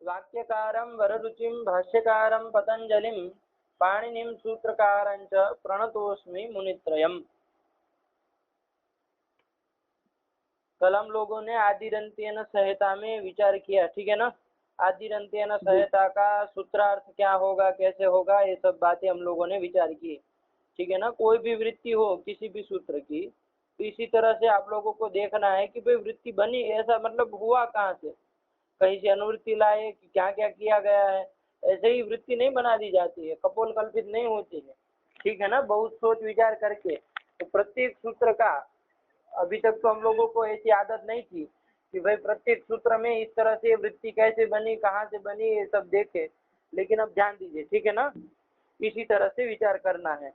वाक्यकारं वररुचिं भाष्यकारं पतंजलिं पाणिनिं सूत्रकारंच प्रणतोस्मि मुनित्रयम्। कल हम लोगों ने आदिरंत्येन संहिता में विचार किया, ठीक है ना। आदिरंत्येन संहिता का सूत्रार्थ क्या होगा, कैसे होगा, ये सब बातें हम लोगों ने विचार की, ठीक है ना। कोई भी वृत्ति हो किसी भी सूत्र की, तो इसी तरह से आप लोगों को देखना है कि भाई वृत्ति बनी, ऐसा मतलब हुआ कहाँ से, कहीं से अनुवृत्ति लाए कि क्या क्या किया गया है। ऐसे ही वृत्ति नहीं बना दी जाती है, कपोल कल्पित नहीं होती है, ठीक है ना। बहुत सोच विचार करके तो प्रत्येक सूत्र का, अभी तक तो हम लोगों को ऐसी आदत नहीं थी कि भाई प्रत्येक सूत्र में इस तरह से वृत्ति कैसे बनी, कहाँ से बनी, ये सब देखे। लेकिन अब ध्यान दीजिए, ठीक है ना, इसी तरह से विचार करना है।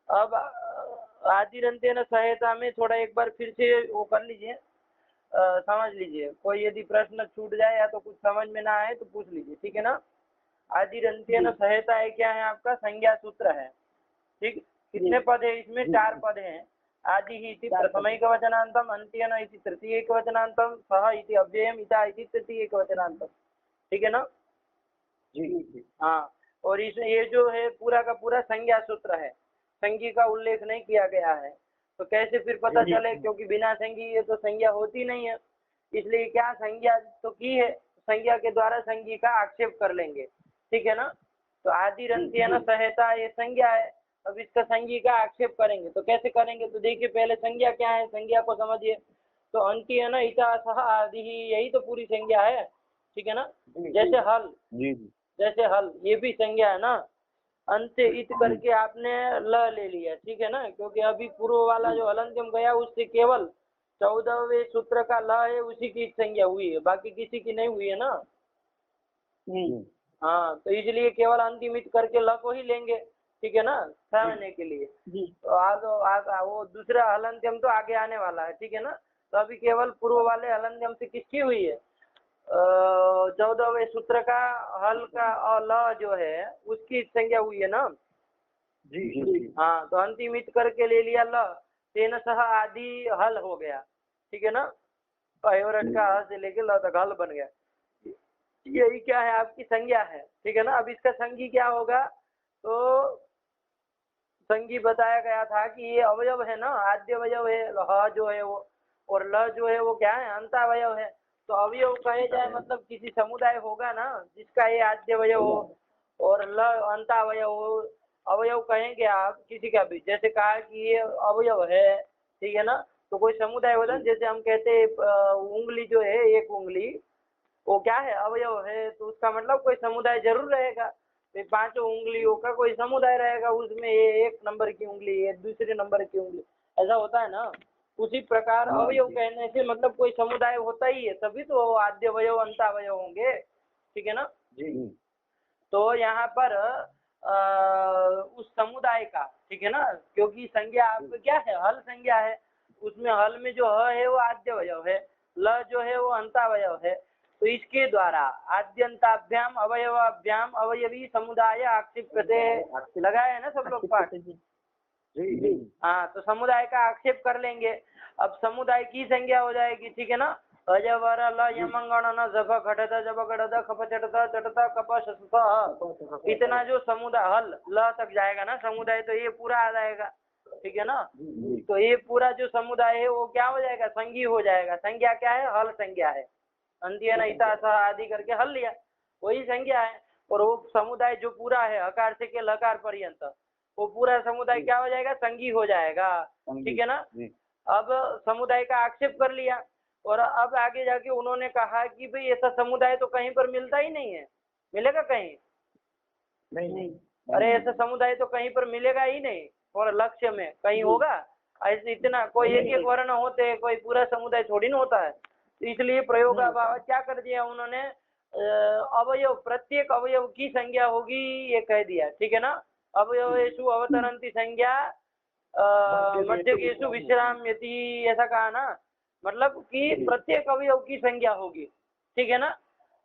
अब आदिरंत्येन संहिता में थोड़ा एक बार फिर से वो कर लीजिए, समझ लीजिए। कोई यदि प्रश्न छूट जाए या तो कुछ समझ में ना आए तो पूछ लीजिए, ठीक है ना। आदिरंत्येन संहिता है, क्या है आपका, संज्ञा सूत्र है, ठीक। कितने पद है इसमें, 4 पद हैं। आदि इति प्रथमैकवचनान्तम, अन्त्येन इति तृतीयैकवचनान्तम, सह इति अव्ययम, इता इति तृतीयैकवचनान्तम, ठीक है ना जी। हाँ, और इस ये जो है पूरा का पूरा संज्ञा सूत्र है, संज्ञा का उल्लेख नहीं किया गया है। तो कैसे फिर पता चले, क्योंकि बिना संज्ञा ये तो संज्ञा होती नहीं है, इसलिए क्या संज्ञा तो की है, संज्ञा के द्वारा संज्ञा का आक्षेप कर लेंगे, ठीक है ना। तो आदिरंत्येन संहिता ये संज्ञा है, अब इसका संज्ञा का आक्षेप करेंगे तो कैसे करेंगे, तो देखिए पहले संज्ञा क्या है, संज्ञा को समझिए। तो अंत्येन इता सह आदि, यही तो पूरी संज्ञा है, ठीक है ना। जैसे हल, जैसे हल ये भी संज्ञा है ना। अंत इत करके आपने ल ले लिया, ठीक है ना, क्योंकि अभी पूर्व वाला जो हलंत्यम गया उससे केवल 14वें सूत्र का ल है, उसी की संज्ञा हुई है, बाकी किसी की नहीं हुई है ना। हाँ, तो इसलिए केवल अंतिमित करके ल को ही लेंगे, ठीक है ना, समझने के लिए। तो आग वो दूसरा हलंत्यम तो आगे आने वाला है, ठीक है ना। तो अभी केवल पूर्व वाले हलंत्यम से किसकी हुई है, 14वें सूत्र का हल का और ल जो है उसकी संज्ञा हुई है ना जी। हाँ, तो अंतिमित करके ले लिया ल, तेन सह आदि हल हो गया, ठीक है ना। एवरेट का ह से लेके ल तक हल बन गया, यही क्या है, आपकी संज्ञा है, ठीक है ना। अब इसका संज्ञा क्या होगा, तो संज्ञा बताया गया था कि ये अवयव है ना, आद्य अवयव है ह जो है वो, और ल जो है वो क्या है, अंतावयव है। तो अवयव कहे जाए मतलब किसी समुदाय होगा ना जिसका ये आद्य अवयव हो और ल अंतावयव हो। अवयव कहेंगे आप किसी का भी, जैसे कहा कि ये अवयव है, ठीक है ना, तो कोई समुदाय होता है। जैसे हम कहते उंगली जो है, एक उंगली, वो क्या है, अवयव है, तो उसका मतलब कोई समुदाय जरूर रहेगा। तो 5 उंगलियों का कोई समुदाय रहेगा, उसमें ये 1 नंबर की उंगली है, दूसरे नंबर की उंगली, ऐसा होता है ना। उसी प्रकार अवयव कहने से मतलब कोई समुदाय होता ही है, तभी तो आद्य अवयव अंतावयव होंगे, ठीक है ना जी। तो यहाँ पर उस समुदाय का, ठीक है ना, क्योंकि संज्ञा आपको क्या है, हल संज्ञा है, उसमें हल में जो ह है वो आद्य अवयव है, ल जो है वो अंतावयव है। तो इसके द्वारा आद्यंताभ्याम अवयवाभ्याम अवयवी समुदाय आक्षेप लगाए है ना सब लोग पाठ जी। हाँ, तो समुदाय का आक्षेप कर लेंगे। अब समुदाय की संज्ञा हो जाएगी, ठीक है ना। अजवर ल यमंगण न जभ घटत जब गड़द खप चटत चटत कप शस, इतना जो समुदाय हल ल तक जाएगा ना समुदाय, तो ये पूरा आ जाएगा, ठीक है ना। तो ये पूरा जो समुदाय है वो क्या हो जाएगा, संज्ञा हो जाएगा। संज्ञा क्या है, हल संज्ञा है। अंत्य न इता सह आदि करके हल लिया, वही संज्ञा है। और वो समुदाय जो पूरा है हकार से के लकार पर्यंत, वो पूरा समुदाय क्या हो जाएगा, संगी हो जाएगा, ठीक है ना। अब समुदाय का आक्षेप कर लिया, और अब आगे जाके उन्होंने कहा कि भाई ऐसा समुदाय तो कहीं पर मिलता ही नहीं है, मिलेगा कहीं नहीं। अरे ऐसा समुदाय तो कहीं पर मिलेगा ही नहीं, और लक्ष्य में कहीं होगा ऐसे, इतना कोई एक वर्ण होते हैं, कोई पूरा समुदाय थोड़ी ना होता है। तो इसलिए प्रयोगाभाव क्या कर दिया उन्होंने, अवयव प्रत्येक अवयव की संज्ञा होगी ये कह दिया, ठीक है ना। अवयवेषु अवतरन्ति संज्ञा मध्यकेषु विश्राम्यति, ऐसा कहा ना, मतलब कि प्रत्येक अवयव की संज्ञा होगी, ठीक है ना।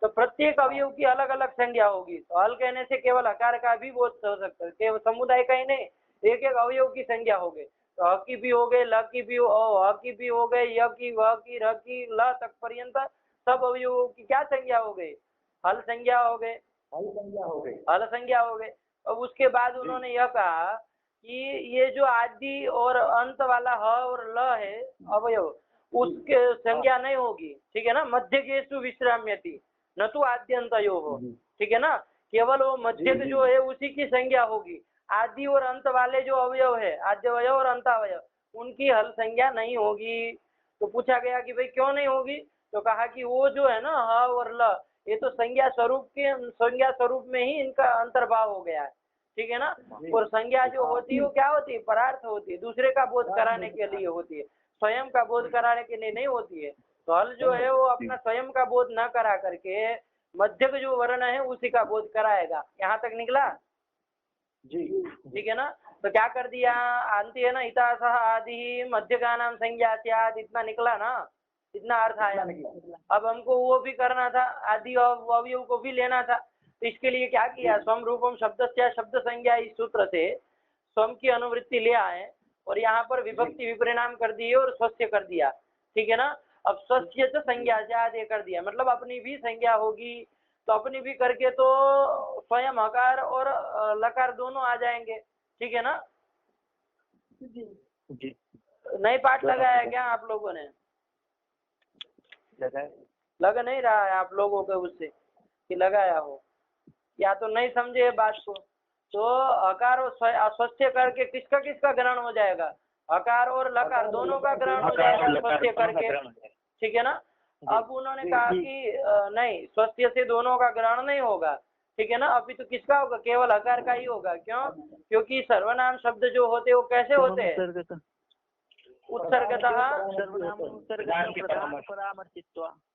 तो प्रत्येक अवयव की अलग अलग संज्ञा होगी। तो हल कहने से केवल हकार का भी बोध हो सकता है, केवल समुदाय का ही नहीं, एक एक अवयव की संज्ञा हो गई। तो ह की भी हो गए, ल की भी ह की भी हो गए, य की, व की, र की, ल तक पर्यंत सब अवयवों की क्या संज्ञा हो गई, हल संज्ञा हो गए, हल संज्ञा हो गए। अब उसके बाद उन्होंने यह कहा कि ये जो आदि और अंत वाला ह और ल है अवयव, उसके संज्ञा नहीं होगी, ठीक है ना। मध्य केसु विश्राम्यति न तो आद्यंतयो हो, ठीक है ना। केवल वो मध्य जो है उसी की संज्ञा होगी। आदि और अंत वाले जो अवयव है, आद्यवयव और अंतावयव, उनकी हल संज्ञा नहीं होगी। तो पूछा गया कि भाई क्यों नहीं होगी, तो कहा कि वो जो है ना ह और ल, ये तो संज्ञा स्वरूप में ही इनका अंतर्भाव हो गया है, ठीक है ना। और संज्ञा जो होती है वो क्या होती है, परार्थ होती है, दूसरे का बोध कराने के लिए होती है, स्वयं का बोध कराने के लिए नहीं होती है। तो हल जो है वो अपना स्वयं का बोध न करा करके मध्य का जो वर्ण है उसी का बोध कराएगा। यहाँ तक निकला जी, ठीक है ना। तो क्या कर दिया, अंत्य ना इतासह आदि मध्य का नाम संज्ञा स्यात्, इतना निकला ना, इतना अर्थ आया। अब हमको वो भी करना था, आदि और अवयव को भी लेना था। तो इसके लिए क्या किया, स्वम रूपम शब्दस्य शब्द संज्ञा, इस सूत्र से स्वम की अनुवृत्ति ले आए और यहाँ पर विभक्ति विपरिणाम कर दिए और स्वस्य कर दिया, ठीक है ना। अब स्वस्य तो संज्ञा स्यात् ये कर दिया, मतलब अपनी भी संज्ञा होगी। तो अपनी भी करके तो स्वयं हकार और लकार दोनों आ जाएंगे, ठीक है ना। जी नई पाठ लगाया क्या आप लोगों ने, लग नहीं रहा है आप लोगों के उससे कि लगाया हो, या तो नहीं समझे बात को। तो हकार और स्वस्य करके किसका किसका ग्रहण हो जाएगा, हकार और लकार दोनों का ग्रहण हो जाएगा स्वस्य करके, ठीक है ना। अब उन्होंने कहा कि नहीं, स्वस्य से दोनों का ग्रहण नहीं होगा, ठीक है ना। अभी तो किसका होगा, केवल हकार का ही होगा। क्यों, क्योंकि सर्वनाम शब्द जो होते हैं वो कैसे होते हैं, उत्सर्गतः,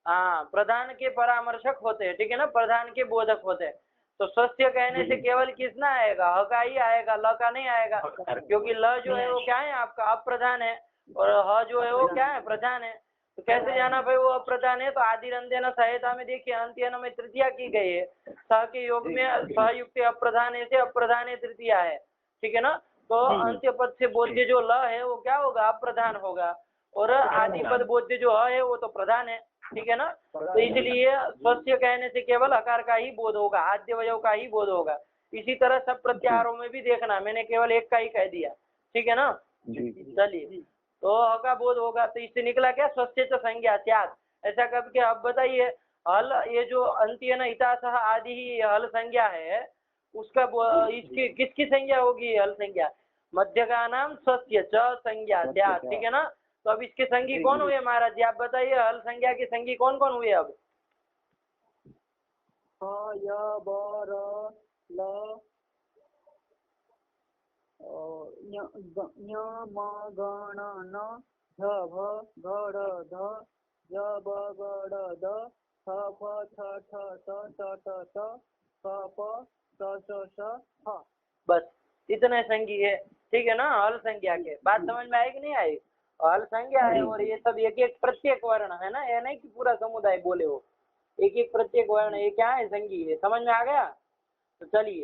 हाँ, प्रधान के परामर्शक होते हैं, ठीक है ना, प्रधान के बोधक होते हैं। तो स्वस्य कहने से केवल किसना आएगा, ह का ही आएगा, ल का नहीं आएगा, क्योंकि ल जो है वो क्या है आपका अप्रधान है और ह जो है वो क्या है प्रधान है। तो कैसे जाना भाई वो अप्रधान है, तो आदि रंजन सहायता में देखिए अंत्यन में तृतीया की गई है, सह के योग में सहयुक्त अप्रधान से अप्रधान तृतीया है, ठीक है ना। तो अंत्य पद से बोध्य जो ल है वो क्या होगा, अप्रधान होगा, और आदि पद बोध्य जो ह है वो तो प्रधान है, ठीक है ना। तो इसलिए स्वस्य कहने से केवल हकार का ही बोध होगा, आद्यवयव का ही बोध होगा। इसी तरह सब प्रत्याहारों में भी देखना, मैंने केवल एक का ही कह दिया, ठीक है ना। चलिए, तो ह का बोध होगा, तो इससे निकला क्या, स्वस्य च संज्ञा स्यात्। ऐसा कब के, अब बताइए, हल ये जो अंत्य न इतासह आदि ही हल संज्ञा है, उसका इसकी किसकी संज्ञा होगी, हल संज्ञा, मध्य का नाम स्वस्य च संज्ञा स्यात्, ठीक है ना। तो अब इसके संगी कौन हुए महाराज जी, आप बताइए, हल संज्ञा के संगी कौन कौन हुए अब, य ब र ल ञ म ग ण न ध भ ग ढ ध ज ब ग ड द थ फ छ ठ स ट ट स फ प स स स ह। बस इतने संगी है, ठीक है ना। हल संज्ञा के बात समझ में आई कि नहीं आई, हल संज्ञा है और ये सब एक एक प्रत्येक वर्ण है ना, ये नहीं कि पूरा समुदाय बोले हो, एक एक प्रत्येक वर्ण ये क्या है, संगी है, समझ में आ गया। तो चलिए,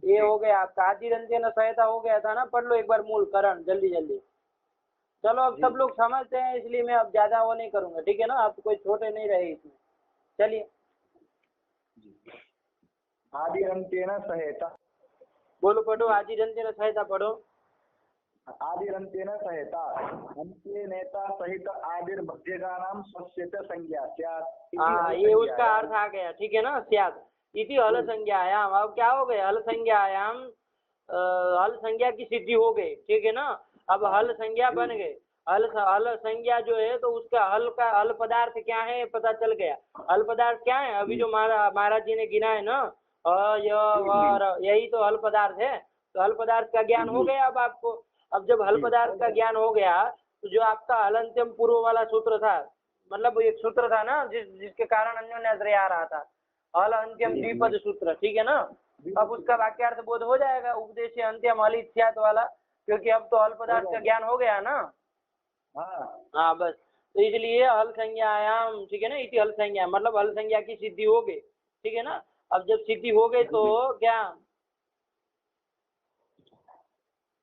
ये हो गया आपका आदि रंजन सहायता हो गया था ना, पढ़ लो एक बार मूल करण जल्दी जल्दी। चलो अब सब लोग समझते हैं इसलिए मैं अब ज्यादा वो नहीं करूंगा, ठीक है ना, आप कोई छोटे नहीं रहे इसमें। चलिए, आदि रंजन सहायता, बोलो पढ़ो, आदि रंजन सहायता पढ़ो। आदि रंजन सहायता अंत्य नेता सहित आदिर मध्य का नाम स्वस्य च संज्ञा स्यात्। हाँ, ये उसका अर्थ आ गया, ठीक है ना, स्यात् इति हल संज्ञायाम। अब क्या हो गए, हल संज्ञायाम, हल संज्ञा की सिद्धि हो गई, ठीक है ना। अब हल संज्ञा बन गए, हल संज्ञा जो है तो उसका हल का हल पदार्थ क्या है पता चल गया। हल पदार्थ क्या है, अभी जो महाराज जी ने गिना है ना, यही तो हल पदार्थ है। तो हल पदार्थ का ज्ञान हो गया अब आपको। अब जब हल पदार्थ का ज्ञान हो गया तो जो आपका हलंत्यम पूर्व वाला सूत्र था, मतलब एक सूत्र था ना जिसके कारण अन्योन्याश्रय आ रहा था, हल अंत्यम द्विपद सूत्र, ठीक है ना। अब उसका वाक्यार्थ बोध हो जाएगा, उपदेश अंत्यम हल इत्यादि वाला, क्योंकि अब तो हल पदार्थ का ज्ञान हो गया ना। हाँ बस, तो इसलिए हल संज्ञायाम, ठीक है ना, इति हल संज्ञा, मतलब हल संज्ञा की सिद्धि हो गई, ठीक है ना। अब जब सिद्धि हो गई तो क्या,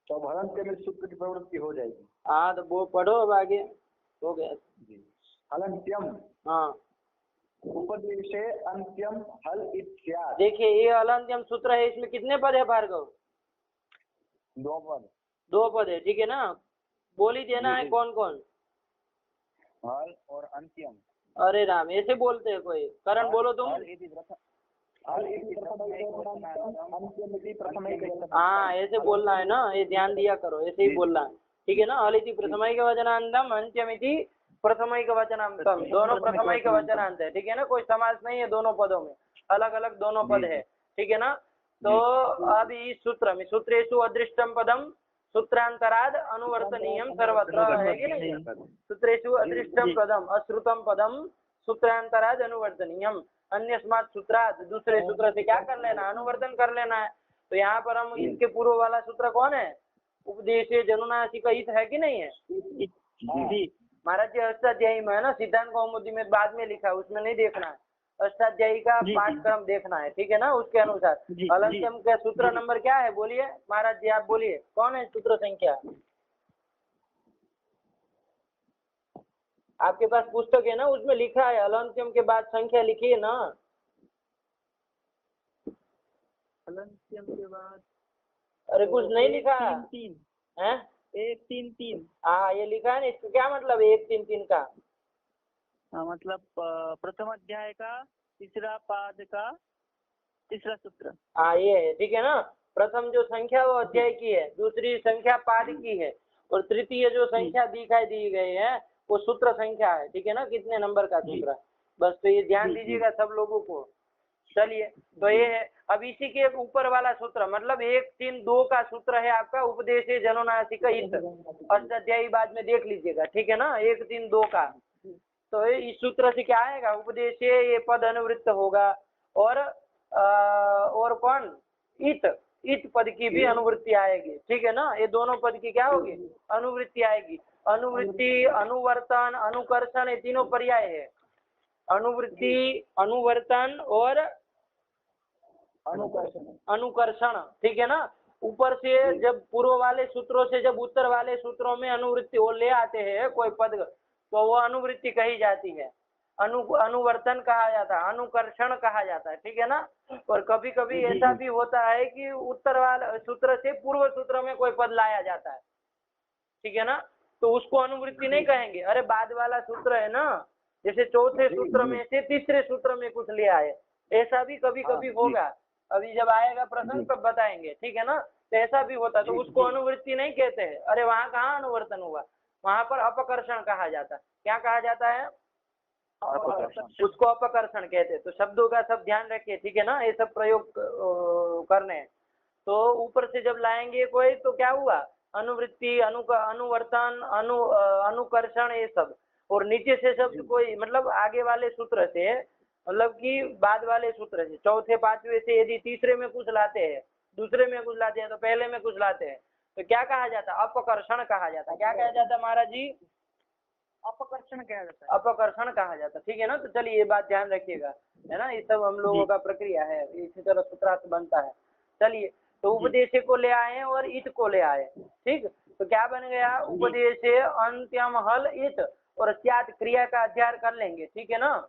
तो हलंत्य में सूत्र की प्रवृत्ति हो जाएगी। हाँ, तो वो पढ़ो अब आगे, हो गया हलंत्यम, हाँ, उपदेशे अंत्यम हल इत्यादि। देखिए ये हलंत्यम सूत्र है, इसमें कितने पद है भार्गव? 2 पद। 2 पद है, ठीक है ना। बोल ही देना है कौन कौन। हल और अंत्यम। अरे राम, ऐसे बोलते हैं कोई। करण बोलो तुम। हाँ ऐसे बोलना है ना, ये ध्यान दिया करो, ऐसे ही बोलना है, ठीक है ना। हलिति प्रथमाइक वचनांतम अंत्यमिति प्रथमाइक वचनांतम, दोनों प्रथमाइक वचनांत है, ठीक है ना। कोई समास नहीं है दोनों पदों में, अलग अलग दोनों पद है, ठीक है ना। तो अब इस सूत्र में सूत्रेषु अदृष्टम पदम सूत्रांतराद अनुवर्तनीयम सर्वत्र, है कि नहीं? सूत्रेषु अदृष्टम पदम अश्रुतम पदम सूत्रांतराद अनुवर्तनीयम अन्यस्मात् सूत्रात्, दूसरे सूत्र से क्या कर लेना, अनुवर्तन कर लेना है। तो यहाँ पर हम इसके पूर्व वाला सूत्र कौन है? उपदेशे जनुनासिक हित, है कि नहीं है? महाराज जी अष्टाध्यायी में है ना, सिद्धांत कौमुदी में बाद में लिखा है, उसमें नहीं देखना है, अष्टाध्यायी का पाठक्रम देखना है, ठीक है ना। उसके अनुसार हलंत्यम का सूत्र नंबर क्या है, बोलिए महाराज जी, आप बोलिए कौन है सूत्र संख्या? आपके पास पुस्तक है ना, उसमें लिखा है हलंत्यम के बाद संख्या लिखिए ना। हलंत्यम के बाद अरे कुछ नहीं लिखा है? 1 3 3। हाँ ये लिखा है ना, इसका क्या मतलब है 1 3 3 का? मतलब प्रथम अध्याय का तीसरा पाद का तीसरा सूत्र। हाँ ये है, ठीक है ना। प्रथम जो संख्या वो अध्याय की है, दूसरी संख्या पाद की है, और तृतीय जो संख्या दिखाई दी गई है वो सूत्र संख्या है, ठीक है ना, कितने नंबर का सूत्र। बस तो ये ध्यान दीजिएगा सब लोगों को। चलिए तो ये है, अब इसी के ऊपर वाला सूत्र मतलब 1 3 2 का सूत्र है आपका उपदेशे जनुनासिक हित, अष्टाध्यायी बाद में देख लीजिएगा, ठीक है ना। 1 3 2 का तो इस सूत्र से क्या आएगा, उपदेशे ये पद अनुवृत्त होगा, और कौन, इत, इत पद की भी अनुवृत्ति आएगी, ठीक है ना। ये दोनों पद की क्या होगी, अनुवृत्ति आएगी। अनुवृत्ति, अनुवर्तन, अनुकर्षण, ये तीनों पर्याय है। अनुवृत्ति, अनुवर्तन और अनुकर्षण, ठीक है ना। ऊपर से जब पूर्व वाले सूत्रों से जब उत्तर वाले सूत्रों में अनुवृत्ति वो ले आते हैं कोई पद, तो वो अनुवृत्ति कही जाती है। अनुवर्तन कहा जाता है, अनुकर्षण कहा जाता है, ठीक है ना। और कभी कभी ऐसा भी होता है कि उत्तर वाले सूत्र से पूर्व सूत्र में कोई पद लाया जाता है, ठीक है ना, तो उसको अनुवृत्ति नहीं कहेंगे। अरे बाद वाला सूत्र है ना, जैसे चौथे सूत्र में से तीसरे सूत्र में कुछ ले आए, ऐसा भी कभी कभी होगा। अभी जब आएगा प्रसंग तब बताएंगे, ठीक है ना। तो ऐसा भी होता है, तो उसको अनुवृत्ति नहीं कहते हैं। अरे वहाँ कहाँ अनुवर्तन हुआ, वहां पर अपकर्षण कहा जाता है। क्या कहा जाता है, उसको अपकर्षण कहते हैं। तो शब्दों का सब ध्यान रखिए, ठीक है ना, ये सब प्रयोग करने हैं। तो ऊपर से जब लाएंगे कोई तो क्या हुआ, अनुवृत्ति, अनुवर्तन, अनुकर्षण, ये सब। और नीचे से शब्द कोई मतलब आगे वाले सूत्र से, मतलब कि बाद वाले सूत्र से, चौथे पांचवे से यदि तीसरे में कुछ लाते हैं, दूसरे में कुछ लाते हैं, तो पहले में कुछ लाते हैं, तो क्या कहा जाता है, अपकर्षण कहा जाता है। क्या कहा जाता है महाराज जी, अपकर्षण कहा जाता है, अपकर्षण कहा जाता है, ठीक है ना। तो चलिए ये बात ध्यान रखिएगा, है ना, ये सब हम लोगों का प्रक्रिया है, इसी तरह सूत्रार्थ बनता है। चलिए तो उपदेश को ले आए और इत को ले आए, ठीक। तो क्या बन गया, उपदेश अंत्यम हल इत, और स्यात् क्रिया का अध्ययन कर लेंगे, ठीक है ना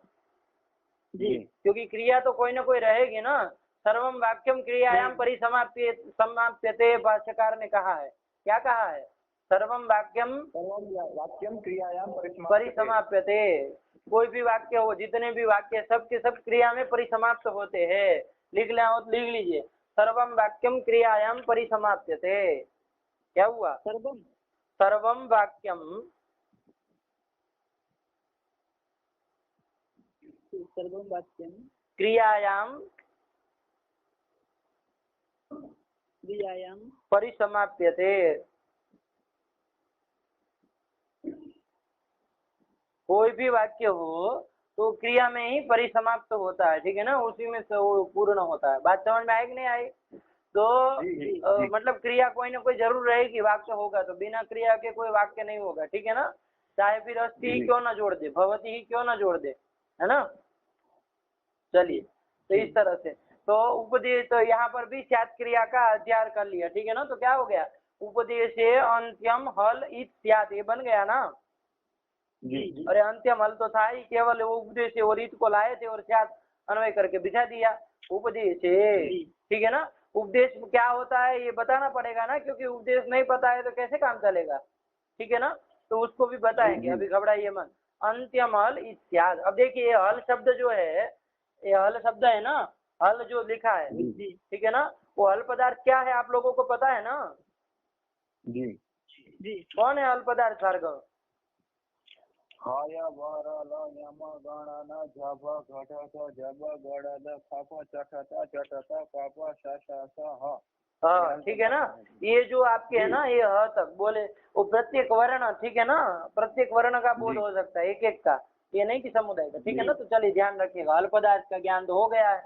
जी, क्योंकि क्रिया तो कोई ना कोई रहेगी ना। सर्वम वाक्यम क्रियायाम परिसमाप्यते, भाष्यकार ने कहा है, क्या कहा है, सर्वम वाक्यम क्रियायाम परिसमाप्यते। कोई भी वाक्य हो, जितने भी वाक्य सब के सब क्रिया में परिसमाप्त होते हैं। लिख लीजिए, सर्वम वाक्यम क्रियायाम परिसमाप्यते। क्या हुआ, सर्वम वाक्यम क्रियायाम परिसमाप्यते। कोई भी वाक्य हो तो क्रिया में ही परिसमाप्त होता है, ठीक है ना, उसी में से वो पूर्ण होता है। बात समझ में आई कि नहीं आई? तो मतलब क्रिया कोई ना कोई जरूर रहेगी, वाक्य होगा तो, बिना क्रिया के कोई वाक्य नहीं होगा, ठीक है ना। चाहे फिर अस्ति ही क्यों ना जोड़ दे, भवती ही क्यों ना जोड़ दे, है ना। चलिए तो इस तरह से तो उपदेश, तो यहाँ पर भी स्यात् क्रिया का अध्ययन कर लिया, ठीक है ना। तो क्या हो गया, उपदेशे अंत्यम हल इत स्यात्, ये बन गया ना। जी अरे अंत्यम हल तो था ही, केवल वो उपदेश और रीत को लाए थे और साथ अन्वय करके बिछा दिया। उपदेश ठीक है ना। उपदेश क्या होता है ये बताना पड़ेगा ना, क्योंकि उपदेश नहीं पता है तो कैसे काम चलेगा। ठीक है ना, तो उसको भी बताएंगे, अभी घबराइए मत। अंत्यम हल इत्यादि। अब देखिए ये हल शब्द जो है, ये हल शब्द है ना, हल जो लिखा है, ठीक है ना, वो हल पदार्थ क्या है आप लोगों को पता है ना? जी जी कौन है हल पदार्थ भार्गव? हाय वर ल यम गण न झभ घट थ झब गड़ द खप चठ थ चट थ कप श श स ह। हाँ ठीक है ना। ये जो आपके है ना, ये ह तक बोले वो प्रत्येक वर्ण, ठीक है ना, प्रत्येक वर्ण का बोध हो सकता है, एक एक का, ये नहीं कि समुदाय का। ठीक है ना, तो चलिए ध्यान रखिएगा, हल पदार्थ का ज्ञान तो हो गया है।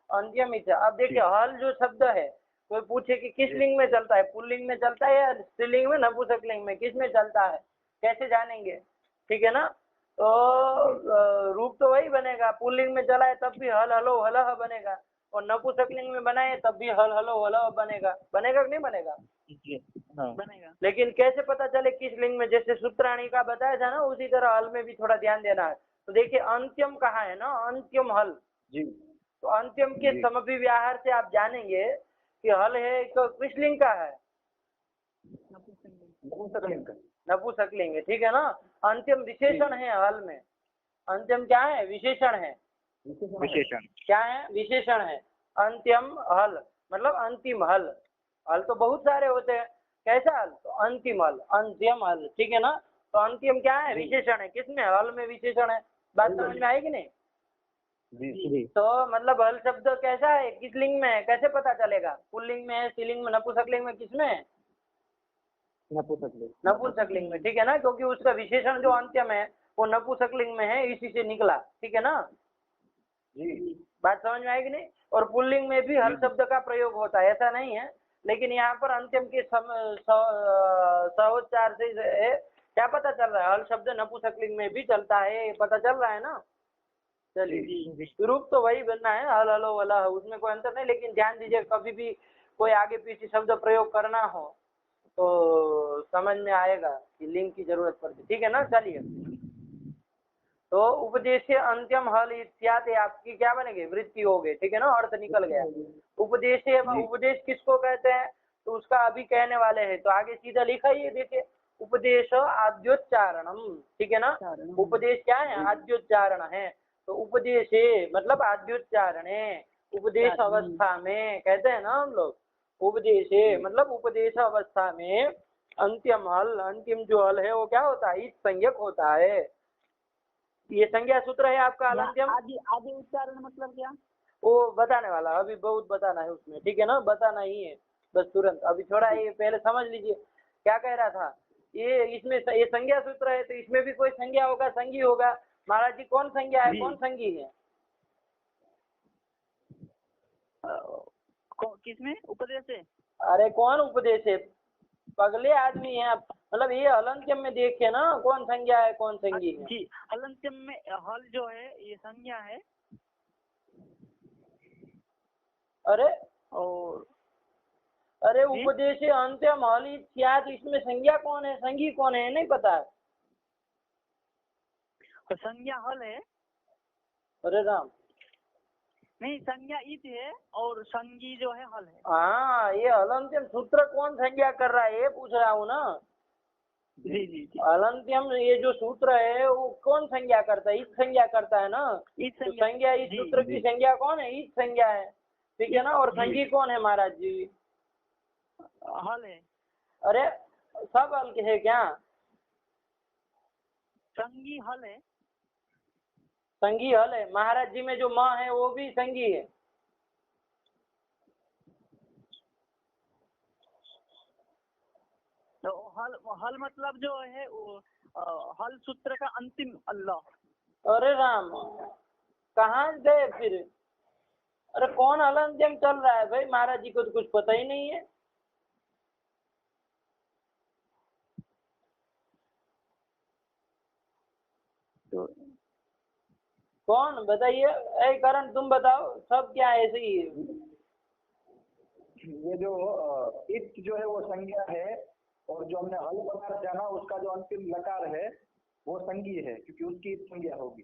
अंत्यमित। अब देखिए हल जो शब्द है, कोई पूछे कि किस लिंग में चलता है, पुल्लिंग में चलता है या स्त्रीलिंग में, नपुंसकलिंग में, किस में चलता है, कैसे जानेंगे? ठीक है ना, तो रूप तो वही बनेगा। पुल्लिंग में चला है तब भी हल हलो हलह बनेगा, और नपुंसकलिंग में बनाए तब भी हल हलो हलह बनेगा। बनेगा कि नहीं बनेगा? बनेगा। लेकिन कैसे पता चले किस लिंग में? जैसे सूत्राणी का बताया था ना, उसी तरह हल में भी थोड़ा ध्यान देना है। तो देखिए अंत्यम कहाँ है ना, अंत्यम हल। जी तो अंत्यम के समभिव्याहार से आप जानेंगे कि हल है तो किस लिंग का है? नपुंसकलिंग है। ठीक है ना। अंत्यम विशेषण है हल में। अंत्यम क्या है? विशेषण है। विशेषण क्या है? विशेषण है। अंत्यम हल मतलब अंतिम हल। हल तो बहुत सारे होते हैं, कैसा हल? तो अंतिम हल, अंत्यम हल। ठीक है ना। तो अंतिम क्या है? विशेषण है। किसमें? हल में विशेषण है। बात समझ में आई कि नहीं? जी तो मतलब हल शब्द कैसा है, किस लिंग में है, कैसे पता चलेगा? पुल्लिंग में है, स्त्रीलिंग में, नपुंसकलिंग में, किसमें है? नपुंसकलिंग में। ठीक है ना, क्योंकि उसका विशेषण जो अंत्यम है वो नपुंसकलिंग में है, इसी से निकला। ठीक है ना। जी बात समझ में आएगी नहीं? और पुल्लिंग में भी हल शब्द का प्रयोग होता है, ऐसा नहीं है, लेकिन यहाँ पर अंत्यम के सहोच्चार से क्या पता चल रहा है? हल शब्द नपुंसकलिंग में भी चलता है, पता चल रहा है ना। चलिए रूप तो वही बनना है, हल हलो वला, उसमें कोई अंतर नहीं। लेकिन ध्यान दीजिए, कभी भी कोई आगे पीछे शब्द प्रयोग करना हो तो समझ में आएगा कि लिंग की जरूरत पड़ती। ठीक है ना। चलिए, तो उपदेश अंत्यम हल इत्यादि आपकी क्या बनेगी? वृत्ति हो गई। ठीक है ना, अर्थ निकल गया। उपदेश, उपदेश किसको कहते हैं? तो उसका अभी कहने वाले हैं, तो आगे सीधा लिखा ही है, देखिए उपदेश आद्योच्चारणम। ठीक है ना। उपदेश क्या है? आद्योच्चारण है। तो उपदेश मतलब आद्योच्चारणे, उपदेश अवस्था में कहते हैं ना हम लोग। उपदेश मतलब उपदेश अवस्था में अंत्यम हल, अंतिम जो हल है वो क्या होता है? इस संज्ञक होता है। ये संज्ञा सूत्र है आपका अलंत्यम। आदि आदि उच्चारण मतलब क्या? वो बताने वाला, अभी बहुत बताना है उसमें। ठीक है ना, बताना ही है बस तुरंत। अभी थोड़ा ये पहले समझ लीजिए क्या कह रहा था। ये इसमें ये संज्ञा सूत्र है, तो इसमें भी कोई संज्ञा होगा, संगी होगा। महाराज जी कौन संज्ञा है, कौन संगी है? किसमें? उपदेश है। अरे कौन उपदेश है? पगले आदमी है आप। मतलब ये अलंत्यम में देखिए ना, कौन संज्ञा है कौन संगी है। जी, अलंत्यम में हल जो है ये संज्ञा है। अरे और अरे उपदेश अंत्यम हल इत्यादि, इसमें संज्ञा कौन है, संगी कौन है, नहीं पता है? संज्ञा हल है। अरे राम, नहीं, संज्ञा इत है और संगी जो है हल है। हाँ ये अलंत्यम सूत्र कौन संज्ञा कर रहा है ये पूछ रहा हूँ ना। जी जी जी। अलंत्यम ये जो सूत्र है वो कौन संज्ञा करता है? ईद संज्ञा करता है ना। तो संज्ञा इस सूत्र की संज्ञा कौन है? ईद संज्ञा है। ठीक है ना। और संगी कौन है महाराज जी? हल है। अरे सब हल के है क्या? संगी हल है। संगी हल है। महाराज जी में जो माँ है वो भी संगी है। तो हल मतलब जो है वो हल सूत्र का अंतिम अल्लाह। अरे राम, कहाँ गए फिर? अरे कौन अलंत्यम चल रहा है भाई? महाराज जी को तो कुछ पता ही नहीं है। तो कौन बताइए? ऐ करण तुम बताओ, सब क्या ऐसे ही है? ये जो इत जो है वो संज्ञा है, और जो हमने हल पदार्थ जाना उसका जो अंतिम लकार है वो संगी है क्योंकि उसकी संज्ञा होगी।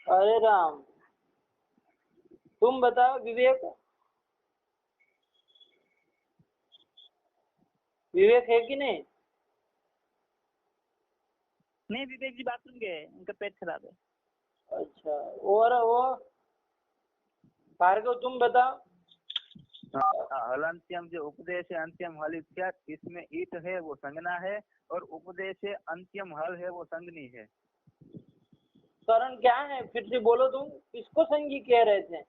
अरे राम, तुम बताओ विवेक, विवेक है कि नहीं? नहीं विवेक जी बाथरूम गए, उनका पेट खराब है। अच्छा, और वो भार्गव तुम बताओ। हलंत्यम जो उपदेश है अंत्यम हल इत्याद, इसमें ईट है वो संज्ञा है और उपदेश है अंत्यम हल है वो संज्ञनी है। कारण क्या है, फिर से बोलो, तुम किसको संगी कह रहे थे?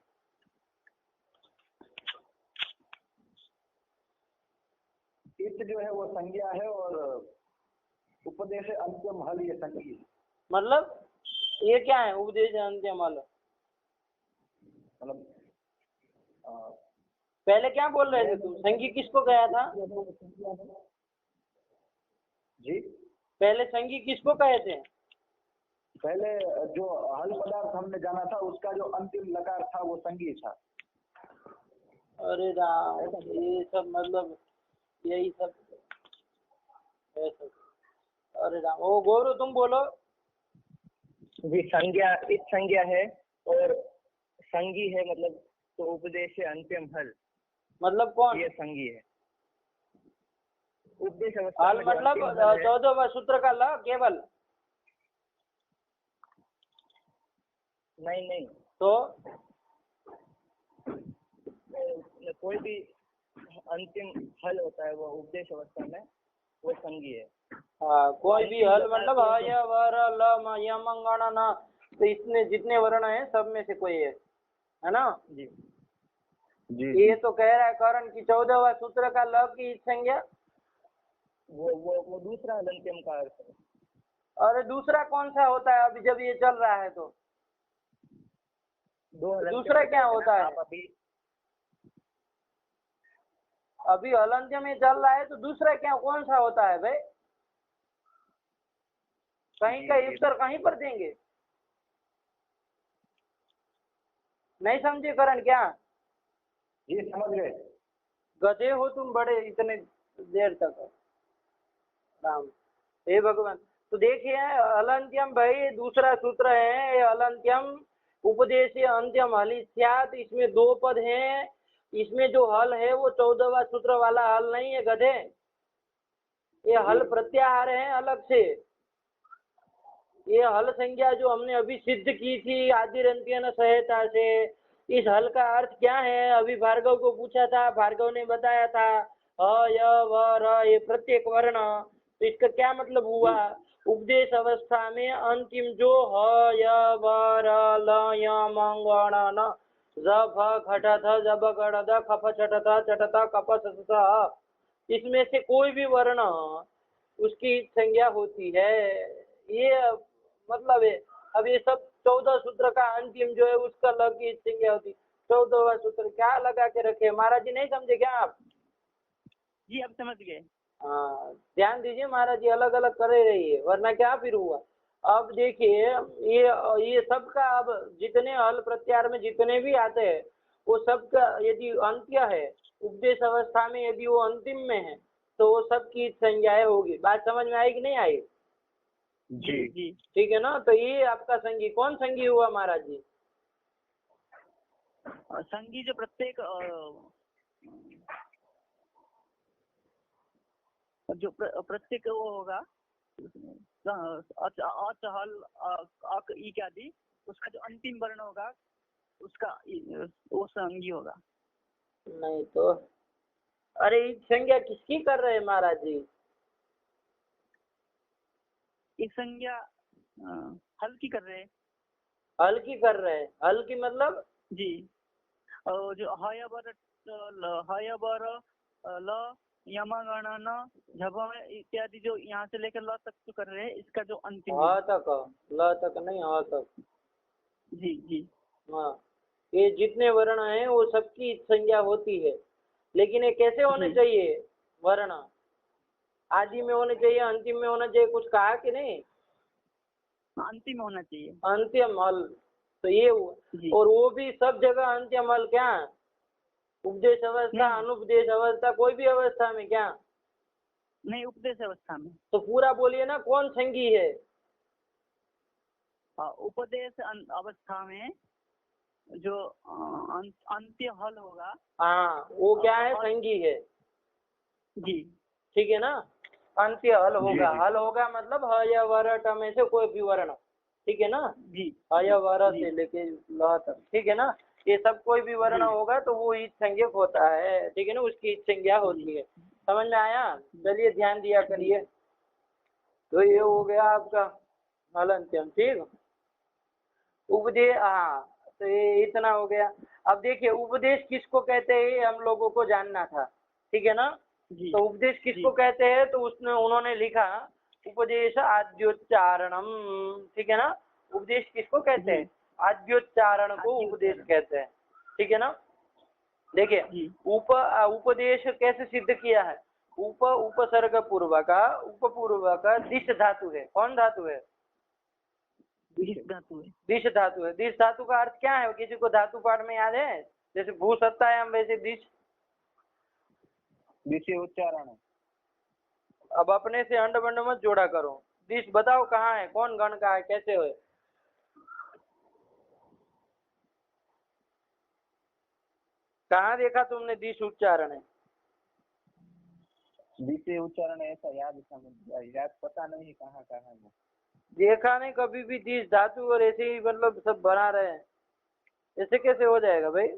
ईट जो है वो संज्ञा है और उपदेश है अंत्यम हल ये संगी है। मतलब ये क्या है उपदेश अंत्यम हल? मतलब पहले क्या बोल रहे थे तुम, संगी किसको कहा था? जी पहले संगी किसको कहे थे? पहले जो हल पदार्थ हमने जाना था उसका जो अंतिम लकार था वो संगी था। अरे राम, ये सब मतलब यही सब है सब। अरे राम, ओ गौरव तुम बोलो। जी संज्ञा इस संज्ञा है और संगी है, मतलब तो उपदेश है अंतिम हल, मतलब कौन? ये संगी है। उपदेश अवस्था हल में जो मतलब अंतिम हल है, 14वां सूत्र का ल केवल? नहीं तो कोई भी अंतिम हल होता है वो उपदेश अवस्था में वो संगी है। हाँ, कोई भी हल मतलब य वर ल म यम गण न, तो इसमें जितने वर्ण हैं सब में से कोई है ना? जी ये तो कह रहा है करण की 14वां सूत्र का ल की संज्ञा। वो दूसरा हलंत्यम का अर्थ है। अरे दूसरा कौन सा होता है अभी जब ये चल रहा है तो? दो हलंत्यम दूसरा क्या होता है? आप अभी हलंत्य में चल रहा है तो दूसरा क्या कौन सा होता है भाई? कहीं का उत्तर कहीं पर देंगे? नहीं समझे करण क्या? ये समझ गए? गधे हो तुम बड़े इतने देर तक। राम, हे भगवान। तो देखिए अलंत्यम भाई दूसरा सूत्र है, अलंत्यम उपदेश अंत्यम हलिस्यात, इसमें 2 पद हैं। इसमें जो हल है वो 14वां सूत्र वाला हल नहीं है गधे, ये हल प्रत्याहार है अलग से। ये हल संज्ञा जो हमने अभी सिद्ध की थी आदिरंत्यन सहायता से, इस हल का अर्थ क्या है अभी भार्गव को पूछा था, भार्गव ने बताया था ह य व र ये प्रत्येक वर्ण, तो इसका क्या मतलब हुआ? उपदेश अवस्था में अंतिम जो ह य व र ल य म ङ ण न ज फ घट थ जब गण द ख फ छठ थ चट थ कप स स, इसमें से कोई भी वर्ण उसकी संज्ञा होती है। ये मतलब है। अब ये सब 14 सूत्र का अंतिम जो है उसका लग की संज्ञा होती। 14वां सूत्र क्या लगा के रखे महाराज जी, नहीं समझे क्या आप? जी अब समझ गए। हाँ ध्यान दीजिए महाराज जी, अलग अलग करे रहिए वरना क्या फिर हुआ। अब देखिए ये सब का अब जितने हल प्रत्याहार में जितने भी आते हैं वो सब का यदि अंत्य है उपदेश अवस्था में, यदि वो अंतिम में है तो वो सब की संज्ञाएं होगी। बात समझ में आई कि नहीं आई? जी जी ठीक है ना? तो ये आपका संगी कौन संगी हुआ महाराज जी? संगी जो प्रत्येक जो प्रत्येक वो होगा अच हल अक इत्यादि, उसका जो अंतिम वर्ण होगा उसका वो संगी होगा। नहीं तो अरे संज्ञा किसकी कर रहे हैं महाराज जी? एक संज्ञा हल की कर रहे हैं। हल की कर रहे हैं, हल की मतलब जी, और जो हय बर ल यमगण न झभ इत्यादि जो यहाँ से लेकर ल तक जो कर रहे हैं, इसका जो अंतिम ह तक, ल तक नहीं, ह तक। जी जी हाँ, ये जितने वर्ण हैं वो सबकी संज्ञा होती है, लेकिन ये कैसे होने चाहिए वर्ण? आदि में होने चाहिए, अंतिम में होना चाहिए, कुछ कहा कि नहीं? अंतिम होना चाहिए। अंत्यम हल, तो ये हुआ। और वो भी सब जगह अंत्यम हल क्या? उपदेश अवस्था, अनुपदेश अवस्था, कोई भी अवस्था में क्या? नहीं, उपदेश अवस्था में। तो पूरा बोलिए ना कौन संगी है? उपदेश अवस्था में जो अंत्य हल होगा, हाँ वो क्या है, संगी है। जी ठीक है ना, अंत्य हल होगा। जी। हल होगा मतलब ह या वर ट में से कोई भी वर्ण, ठीक है ना, जी ह या वर जी। से लेके ल तक, ठीक है ना, ये सब कोई भी वर्ण जी। होगा तो वो ईद संज्ञक होता है, ठीक है ना, उसकी ईद संज्ञा होती है। समझ में आया? चलिए ध्यान दिया करिए। तो ये हो गया आपका हलंत्यम, ठीक। उपदेश, हाँ, तो ये इतना हो गया। अब देखिए उपदेश किसको कहते हैं ये हम लोगों को जानना था, ठीक है ना। जी तो उपदेश किसको कहते हैं, तो उसने उन्होंने लिखा उपदेश आद्योच्चारणम, ठीक है ना। उपदेश किसको कहते हैं, आद्योच्चारण को उपदेश कहते हैं, ठीक है ना। देखिए जी उपदेश कैसे सिद्ध किया है, उपसर्ग पूर्वक, उपपूर्वक दिश धातु है। कौन धातु है, दिश धातु है। दिश धातु है। दिश धातु का अर्थ क्या है, किसी को धातु पाठ में याद है, जैसे भू सत्तायाम वैसे दिश, दिशे उच्चारण है। अब अपने से अंड बंड मत जोड़ा करो। दिश बताओ कहाँ है, कौन गण का है, कैसे हो, कहाँ देखा तुमने दिश उच्चारण है। दिशे उच्चारण ऐसा याद समझ याद पता नहीं कहाँ कहाँ है। देखा नहीं कभी भी दिश धातु और ऐसे ही मतलब सब बना रहे हैं, ऐसे कैसे हो जाएगा भाई।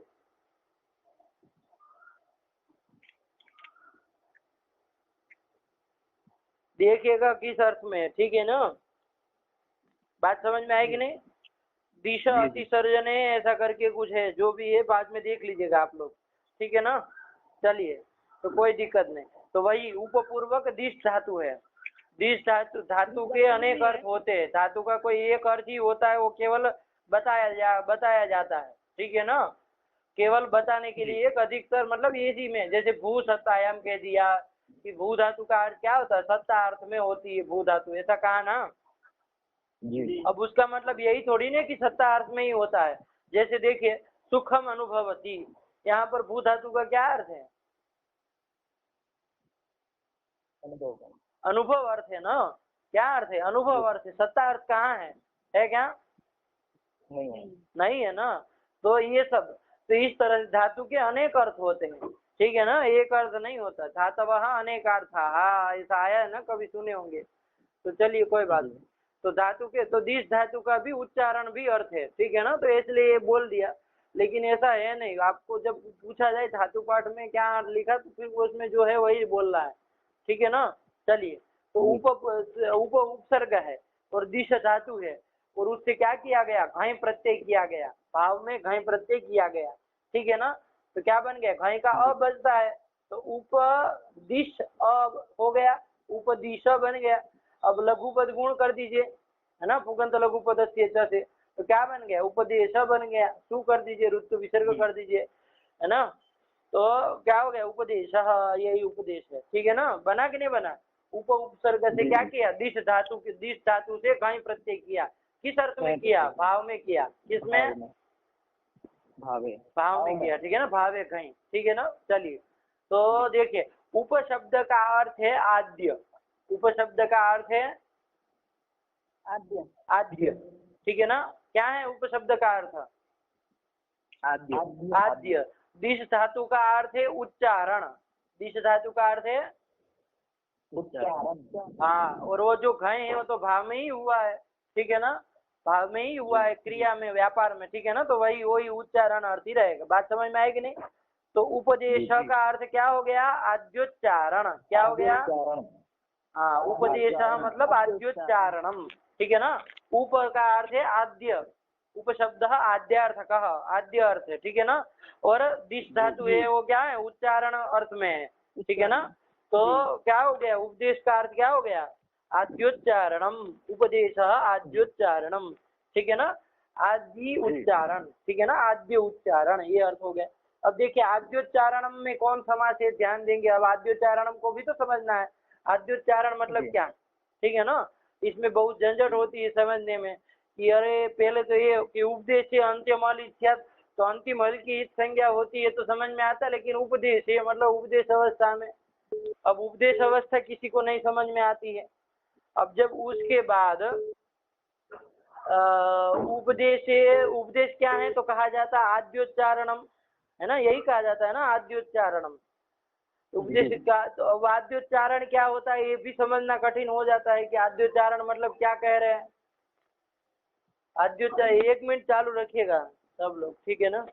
देखिएगा किस अर्थ में है, ठीक है ना, बात समझ में आएगी नहीं। दिशा अतिसर्जन है ऐसा करके कुछ है, जो भी है बाद में देख लीजिएगा आप लोग, ठीक है ना। चलिए तो कोई दिक्कत नहीं। तो वही उपपूर्वक दिश धातु है। दिश धातु के अनेक अर्थ होते हैं, धातु का कोई एक अर्थ ही होता है, वो केवल बताया जाता है, ठीक है ना। केवल बताने के लिए एक अधिकतर मतलब इसी में, जैसे भू सत्तायाम कह दिया कि भू धातु का अर्थ क्या होता है, सत्ता अर्थ में होती है भू धातु, ऐसा कहा ना। जी। अब उसका मतलब यही थोड़ी ना कि सत्ता अर्थ में ही होता है। जैसे देखिए सुखम अनुभवती, यहाँ पर भू धातु का क्या अर्थ है, अनुभव अर्थ है ना। क्या अर्थ है, अनुभव अर्थ है, सत्ता अर्थ कहाँ है क्या, नहीं है ना। तो ये सब, तो इस तरह से धातु के अनेक अर्थ होते हैं, ठीक है ना, एक अर्थ नहीं होता। धातवः अनेक अर्थ, हाँ ऐसा आया है ना, कभी सुने होंगे। तो चलिए कोई बात नहीं। तो धातु के, तो दिश धातु का भी उच्चारण भी अर्थ है, ठीक है ना, तो इसलिए ये बोल दिया। लेकिन ऐसा है नहीं, आपको जब पूछा जाए धातु पाठ में क्या अर्थ लिखा, तो फिर उसमें जो है वही बोल रहा है, ठीक है ना। चलिए तो उप उपसर्ग है और दिश धातु है, और उससे क्या किया गया, घय प्रत्यय किया गया, भाव में घय प्रत्यय किया गया, ठीक है ना। तो क्या बन गया, घय का अ बचता है, तो उप दिश अ हो गया, उपदिश बन गया। अब लघुपद गुण कर दीजिए, है ना, पुगंत लघुपद से, तो क्या बन गया, उपदेश बन गया। सु कर दीजिए, ऋतु विसर्ग कर दीजिए, है ना। तो क्या हो गया, उपदेश, यही उपदेश है, ठीक है ना। बना कि नहीं बना, उपसर्ग से क्या किया, दिश धातु से घय प्रत्यय किया। किस अर्थ में किया, भाव में किया, किसमें, भाव में किया, ठीक है ना, भावे घय, ठीक है ना। चलिए तो देखिए उपशब्द का अर्थ है आद्य, उपशब्द का अर्थ है आद्य, ठीक है ना। क्या है उपशब्द का अर्थ, आद्य। दिश धातु का अर्थ है उच्चारण, दिश धातु का अर्थ है उच्चारण, हाँ। और वो जो घय है वो तो भाव में ही हुआ है, ठीक है ना, भाव में ही हुआ है, क्रिया में, व्यापार में, ठीक है ना। तो वही उच्चारण अर्थ ही रहेगा। बात समझ में आएगी नहीं। तो उपदेश का अर्थ क्या हो गया, आद्योच्चारण, क्या हो गया, हाँ, उपदेश मतलब आद्योच्चारणम, ठीक है ना। उप का अर्थ है आद्य, उपशब्द आद्यार्थक, आद्य अर्थ है, ठीक है ना। और दिश धातु है वो क्या है, उच्चारण अर्थ में है, ठीक है ना। तो क्या हो गया, उपदेश का अर्थ क्या हो गया, आद्योच्चारणम, उपदेश आद्योच्चारणम, ठीक है ना, आदि उच्चारण, ठीक है ना, आद्य उच्चारण, ये अर्थ हो गया। अब देखिए आद्योच्चारणम में कौन समास है, ध्यान देंगे। अब आद्योच्चारणम को भी तो समझना है, आद्योच्चारण मतलब क्या, ठीक है ना। इसमें बहुत झंझट होती है समझने में कि अरे पहले तो ये कि उपदेश है अंत्यम हल इत्यादि, तो अंतिम हल की इत संज्ञा होती है तो समझ में आता है, लेकिन उपदेश है मतलब उपदेश अवस्था में। अब उपदेश अवस्था किसी को नहीं समझ में आती है। अब जब उसके बाद उपदेश क्या है तो कहा जाता है आद्योच्चारणम, है ना, यही कहा जाता है ना आद्योच्चारणम। उपदेश का तो अब आद्योच्चारण क्या होता है ये भी समझना कठिन हो जाता है कि आद्योच्चारण मतलब क्या कह रहे हैं। आद्योच्चारण 1 मिनट चालू रखिएगा सब लोग, ठीक है ना।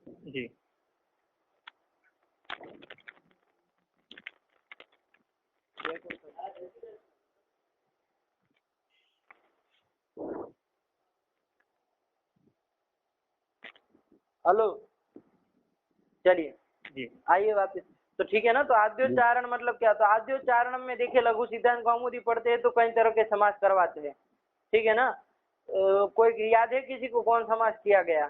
जी हेलो, चलिए जी आइए वापस। तो ठीक है ना, तो आद्योच्चारण मतलब क्या, तो आद्योच्चारण में देखिए लघु सिद्धांत कौमुदी पढ़ते हैं तो कई तरह के समास करवाते हैं, ठीक है ना। कोई याद है किसी को कौन समास किया गया?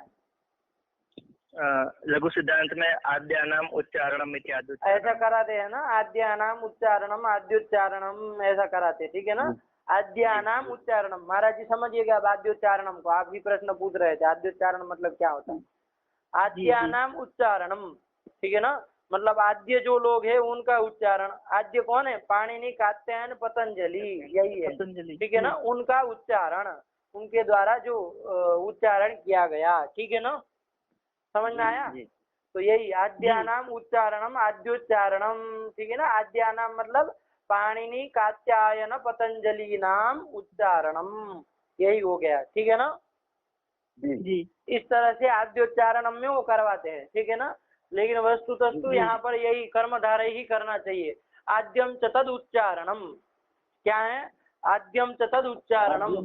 लघु सिद्धांत में आद्यानाम उच्चारणम इत्यादि ऐसा कराते हैं ना, आद्यानाम उच्चारणम आद्योच्चारणम ऐसा कराते, ठीक है ना। आद्यानाम उच्चारणम, महाराज जी समझिएगा अब आद्योच्चारणम को, आप भी प्रश्न पूछ रहे थे आद्योच्चारण मतलब क्या होता है। आद्यानाम उच्चारणम, ठीक है ना, मतलब आद्य जो लोग है उनका उच्चारण। आद्य कौन है? पाणिनि, कात्यायन, पतंजलि, यही है, ठीक है ना, उनका उच्चारण, उनके द्वारा जो उच्चारण किया गया, ठीक है ना, समझ में आया। तो यही आद्यानाम उच्चारणम आद्योच्चारणम, ठीक है ना। आद्यानाम मतलब पाणिनि, कात्यायन, पतंजलि नाम उच्चारणम, यही हो गया, ठीक है ना जी इस तरह से आद्योच्चारणम में वो करवाते हैं, ठीक है ना। लेकिन वस्तुतस्तु यहाँ पर यही कर्मधारय ही करना चाहिए। आद्यम च तद उच्चारणम, क्या है? आद्यम च तद उच्चारणम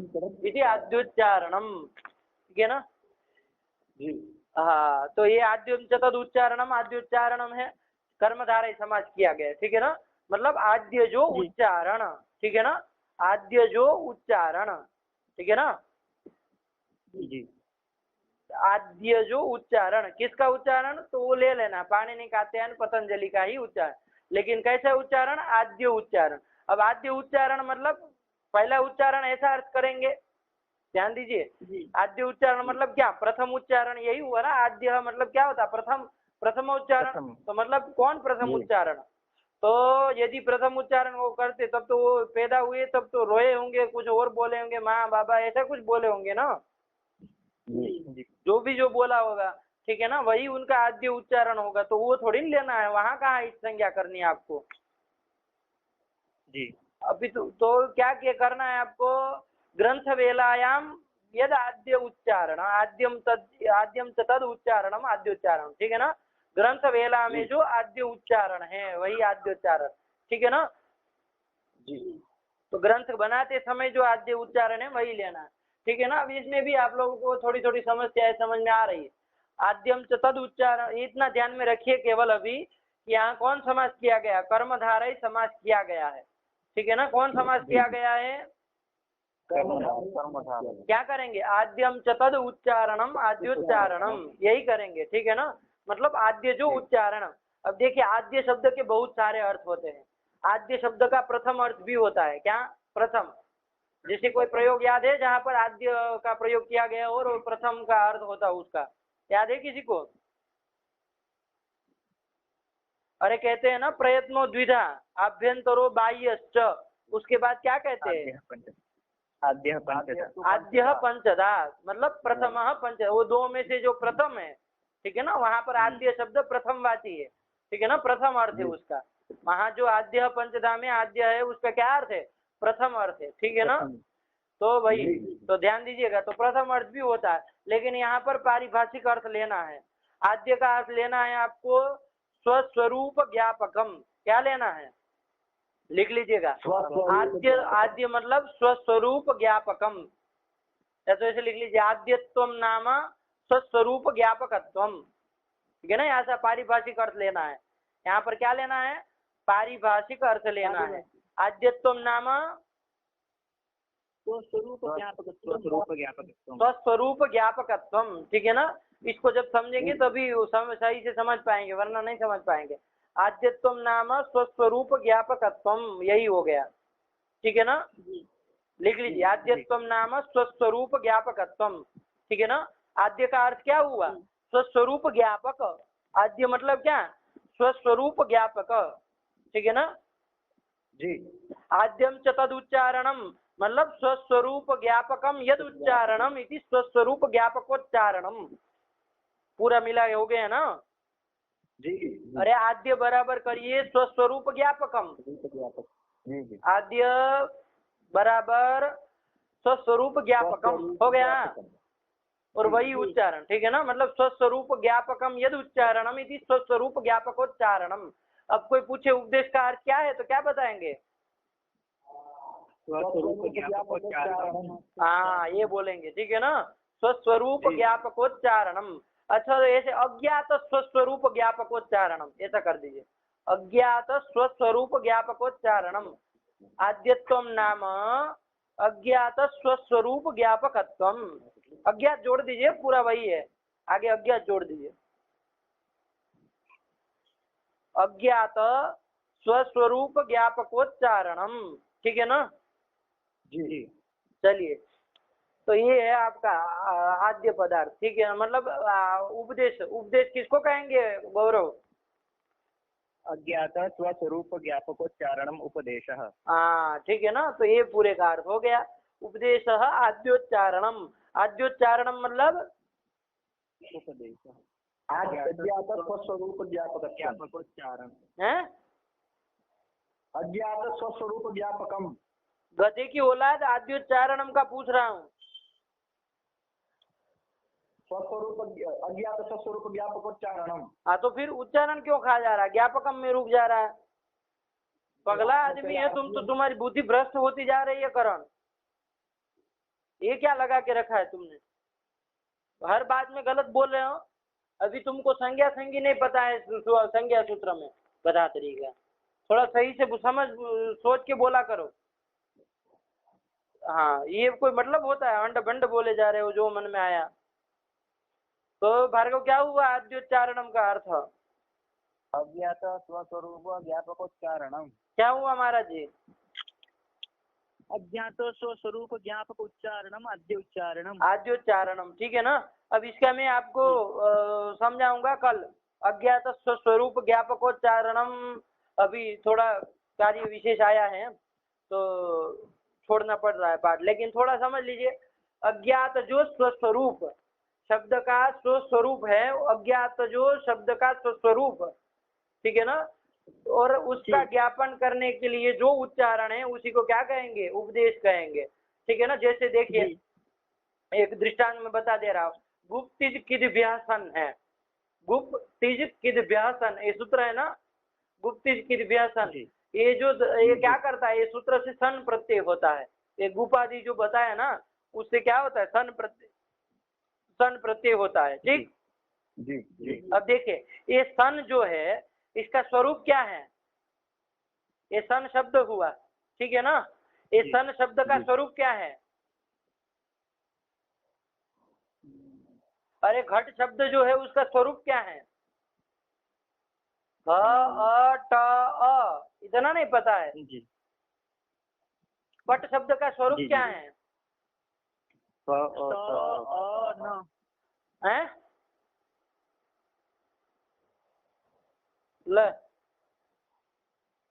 इति आद्योच्चारणम, ठीक है ना। हाँ, तो ये आद्यम च तद उच्चारणम आद्योच्चारणम है, कर्मधारय समाज किया गया, ठीक है ना। मतलब आद्य जो उच्चारण, ठीक है ना, आद्य जो उच्चारण, ठीक है ना। जी आद्य जो उच्चारण, किसका उच्चारण? तो वो ले लेना पाणिनि, कात्यायन, पतंजलि का ही उच्चारण। लेकिन कैसा उच्चारण? आद्य उच्चारण। अब आद्य उच्चारण मतलब पहला उच्चारण ऐसा अर्थ करेंगे, ध्यान दीजिए। आद्य उच्चारण मतलब क्या? प्रथम उच्चारण, यही हुआ ना। आद्य मतलब क्या होता? प्रथम, प्रथम उच्चारण। तो मतलब कौन प्रथम उच्चारण? तो यदि प्रथम उच्चारण वो करते तब तो वो पैदा हुए तब तो रोए होंगे, कुछ और बोले होंगे, माँ बाबा ऐसा कुछ बोले होंगे ना, जो भी जो बोला होगा, ठीक है ना, वही उनका आद्य उच्चारण होगा। तो वो थोड़ी लेना है, वहां कहाँ इस संज्ञा करनी है आपको जी। अभी तो क्या करना है आपको? ग्रंथ वेलायाम यद आद्य उच्चारण आद्यम च तद उच्चारणम आद्योच्चारण, ठीक है ना। ग्रंथ वेला में जो आद्य उच्चारण है वही आद्योच्चारण, ठीक है ना जी। तो ग्रंथ बनाते समय जो आद्य उच्चारण है वही लेना है, ठीक है ना। अब इसमें भी आप लोगों को थोड़ी थोड़ी समस्याएं समझ में आ रही है। आद्यम च तद उच्चारण, इतना ध्यान में रखिए केवल अभी कि यहाँ कौन समास किया गया? कर्मधारय समास किया गया है, ठीक है ना। कौन समास किया गया है? क्या करेंगे? आद्यम च तद उच्चारणम आद्योच्चारणम, यही करेंगे, ठीक है ना। मतलब आद्य जो उच्चारण। अब देखिए आद्य शब्द के बहुत सारे अर्थ होते हैं। आद्य शब्द का प्रथम अर्थ भी होता है, क्या? प्रथम। जैसे कोई प्रयोग याद है जहाँ पर आद्य का प्रयोग किया गया और प्रथम का अर्थ होता उसका, याद है किसी को? अरे कहते हैं ना प्रयत्नो द्विधा आभ्यंतरो बाह्यश्च, उसके बाद क्या कहते हैं? आद्य पंचदा। आद्य पंचदा मतलब प्रथम पंच, वो दो में से जो प्रथम है, ठीक है ना, वहां पर आद्य शब्द प्रथमवाची है, ठीक है ना, प्रथम अर्थ है उसका। वहां जो आद्य पंचदा में आद्य है उसका क्या अर्थ है? प्रथम अर्थ है, ठीक है ना। तो भाई तो ध्यान दीजिएगा, तो प्रथम अर्थ भी होता है, लेकिन यहाँ पर पारिभाषिक अर्थ लेना है। आद्य का अर्थ लेना है आपको स्वस्वरूप ज्ञापकम, क्या लेना है? लिख लीजिएगा, आद्य, आद्य मतलब स्वस्वरूप ज्ञापकम, या तो ऐसे लिख लीजिए आद्यत्वम नाम स्वस्वरूप ज्ञापकत्वम, ठीक है ना। यहाँ से पारिभाषिक अर्थ लेना है, यहाँ पर क्या लेना है? पारिभाषिक अर्थ लेना है। आद्यत्वम नाम स्वस्वरूप ज्ञापकत्वम, ठीक है ना। इसको जब समझेंगे तभी सही से समझ पाएंगे, वरना नहीं समझ पाएंगे। आद्यत्वम नाम स्वस्वरूप ज्ञापकत्वम, यही हो गया, ठीक है ना। लिख लीजिए आद्यत्वम नाम स्वस्वरूप ज्ञापकत्वम, ठीक है ना। आद्य का अर्थ क्या हुआ? स्वस्वरूप ज्ञापक। आद्य मतलब क्या? स्वस्वरूप ज्ञापक, ठीक है ना जी। आद्यम च तद उच्चारणम मतलब स्वस्वरूप ज्ञापकम यद उच्चारणम इति स्वस्वरूप ज्ञापकोच्चारणम। पूरा मिला हो गया ना? जी अरे आद्य बराबर करिए स्वस्वरूप ज्ञापकम। जी जी आद्य बराबर स्वस्वरूप ज्ञापकम हो गया, और वही उच्चारण, ठीक है ना? मतलब स्वस्वरूप ज्ञापकम यद उच्चारणम इति स्वस्वरूप ज्ञापकोच्चारणम। अब कोई पूछे उपदेश का अर्थ क्या है तो क्या बताएंगे? हाँ ये बोलेंगे, ठीक है ना? स्वस्वरूप ज्ञापकोच्चारणम। अच्छा तो ऐसे अज्ञात स्वस्वरूप ज्ञापकोच्चारणम ऐसा कर दीजिए, अज्ञात स्वस्वरूप ज्ञापकोच्चारणम। आद्यत्वम नाम अज्ञात स्वस्वरूप ज्ञापकत्वम। अज्ञात जोड़ दीजिए, पूरा वही है, आगे अज्ञात जोड़ दीजिए। अज्ञात स्वस्वरूप ज्ञापकोच्चारणम, ठीक है ना? जी चलिए, तो ये है आपका आद्य पदार्थ, ठीक है? मतलब उपदेश, उपदेश किसको कहेंगे गौरव? अज्ञात स्वस्वरूप ज्ञापकोच्चारणम उपदेशः। हाँ ठीक है ना? तो ये पूरे का अर्थ हो गया। उपदेश आद्योच्चारणम। आद्योच्चारणम मतलब उपदेश अज्ञात स्वस्वरूप ज्ञापकोच्चारण है अज्ञात स्वस्वरूप ज्ञापकम। गधे की औलाद आद्योच्चारणम का पूछ रहा हूँ। स्वस्वरूप अज्ञात स्वस्वरूप ज्ञापकोच्चारणम। हाँ तो फिर उच्चारण क्यों खा जा रहा है? ज्ञापकम में रुक जा रहा है। पगला आदमी है तुम तो, तुम्हारी बुद्धि भ्रष्ट होती जा रही है करण। ये क्या लगा के रखा है तुमने? हर बात में गलत बोल रहे हो। अभी तुमको संज्ञा संज्ञी नहीं पता है, संज्ञा सूत्र में बता तरीका। थोड़ा सही से समझ सोच के बोला करो। हाँ ये कोई मतलब होता है? अंड बंड बोले जा रहे हो जो मन में आया। तो भार्गव क्या हुआ आद्योच्चारणम का अर्थ? अज्ञात स्वस्वरूप ज्ञापकोच्चारणम। क्या हुआ महाराज जी? अज्ञात स्वस्वरूप ज्ञापक उच्चारणम आद्य उच्चारणम। आद्योच्चारणम, ठीक है ना? अब इसका मैं आपको समझाऊंगा कल। अज्ञात स्वस्वरूप ज्ञापकोच्चारणम अभी थोड़ा कार्य विशेष आया है तो छोड़ना पड़ रहा है पाठ, लेकिन थोड़ा समझ लीजिए। अज्ञात जो स्वस्वरूप शब्द का स्वस्वरूप है, अज्ञात जो शब्द का स्वस्वरूप, ठीक है ना? और उसका ज्ञापन करने के लिए जो उच्चारण है उसी को क्या कहेंगे? उपदेश कहेंगे, ठीक है ना? जैसे देखिए एक दृष्टांत में बता दे रहा हूँ। गुप्तिज किद्भ्यासन है, गुप्तिज किद्भ्यासन ये सूत्र है ना? गुप्तिज किद्भ्यासन, ये जो ये क्या करता है? ये सूत्र से सन प्रत्यय होता है। ये गुपादि जो बताया ना उससे क्या होता है? सन प्रत्यय होता है, ठीक? जी जी। अब देखिए ये सन जो है इसका स्वरूप क्या है? ये सन शब्द हुआ, ठीक है ना? ये सन शब्द का स्वरूप क्या है? अरे घट शब्द जो है उसका स्वरूप क्या है? घ अ ट अ, इतना नहीं पता है? जी। पट शब्द का स्वरूप क्या है? हैं? ल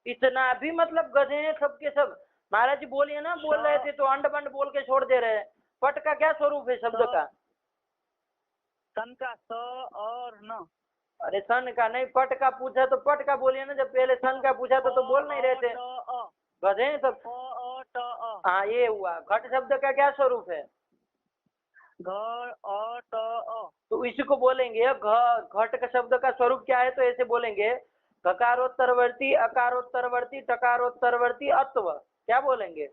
इतना भी मतलब गधे हैं सबके सब। महाराज जी बोलिए ना, बोल रहे थे तो अंड बंड बोल के छोड़ दे रहे हैं। पट का क्या स्वरूप है शब्द का? सन का स और न। अरे सन का नहीं, पट का पूछा तो पट का बोलिए ना। जब पहले सन का पूछा तो बोल नहीं रहे थे। गधे हैं सब। हाँ ये हुआ। घट शब्द का क्या स्वरूप है? तो इसी को बोलेंगे घट का शब्द का स्वरूप क्या है? तो ऐसे बोलेंगे घकारोत्तरवर्ती अकारोत्तरवर्ती टकारोत्तरवर्ती अत्व। क्या बोलेंगे?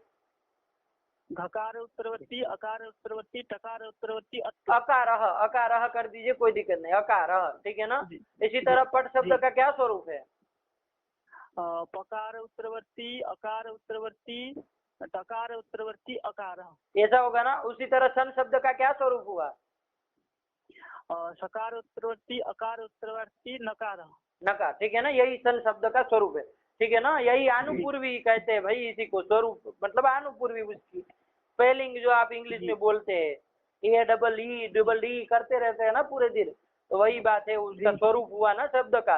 घकार उत्तरवर्ती अकार उत्तरवर्ती टकार उत्तरवर्ती अकारह कर दीजिए, कोई दिक्कत नहीं। अकारह, ठीक है ना? इसी तरह पट शब्द का क्या स्वरूप है? पकार उत्तरवर्ती अकार उत्तरवर्ती टकार उत्तरवर्ती अकार। ऐसा होगा ना? उसी तरह सन शब्द का क्या स्वरूप हुआ? सकार उत्तरवर्ती अकार उत्तरवर्ती नकार। नकार, ठीक है ना? यही सन शब्द का स्वरूप है, ठीक है ना? यही अनुपूर्वी कहते हैं भाई इसी को। स्वरूप मतलब अनुपूर्वी, उसकी स्पेलिंग जो आप इंग्लिश में बोलते हैं ए डबल ई करते रहते हैं ना पूरे दिन, तो वही बात है। उसका स्वरूप हुआ ना शब्द का।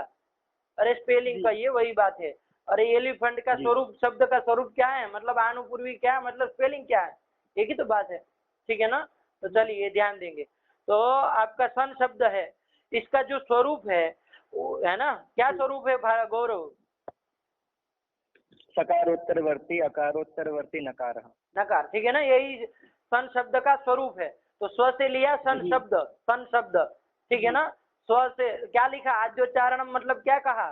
अरे स्पेलिंग का ये वही बात है। अरे एलिफेंट का स्वरूप, शब्द का स्वरूप क्या है, मतलब आनुपूर्वी क्या है, मतलब स्पेलिंग क्या है, एक ही तो बात है, ठीक है ना। तो चलिए ये ध्यान देंगे। तो आपका सन शब्द है, इसका जो स्वरूप है वो है ना, क्या स्वरूप है गौरव? सकारोत्तरवर्ती अकारोत्तरवर्ती नकार। नकार, ठीक है ना, यही सन शब्द का स्वरूप है। तो स्व से लिया सन शब्द, सन शब्द, ठीक है ना। स्व से क्या लिखा, आद्योच्चारण मतलब क्या कहा,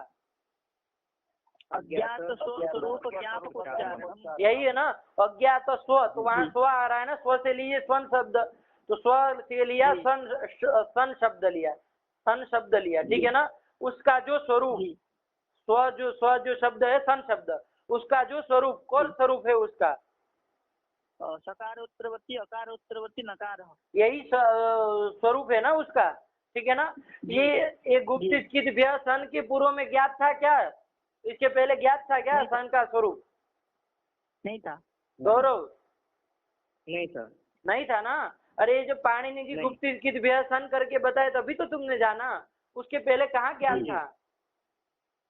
अज्ञात स्वरूप ज्ञापक उच्चारण, यही है ना, अज्ञात स्व, तो वहाँ स्व आ रहा है ना, स्व से लिए स्वन शब्द, तो स्व से लिया सन शब्द लिया, सन शब्द लिया, ठीक है ना। उसका जो स्वरूप, स्व जो शब्द है सन शब्द, उसका जो स्वरूप, कौन स्वरूप है उसका, सकारोत्तरवर्ती अकारोत्तरवर्ती नकार, यही स्वरूप है ना उसका, ठीक है ना। ये गुप्त सन के पूर्व में ज्ञात था क्या, इसके पहले ज्ञात था क्या सन का स्वरूप? नहीं था गौरव, नहीं सर, नहीं था ना। अरे जब पाणिनि जी गुप्त सन करके बताए तभी तो तुमने जाना, उसके पहले कहाँ ज्ञात था?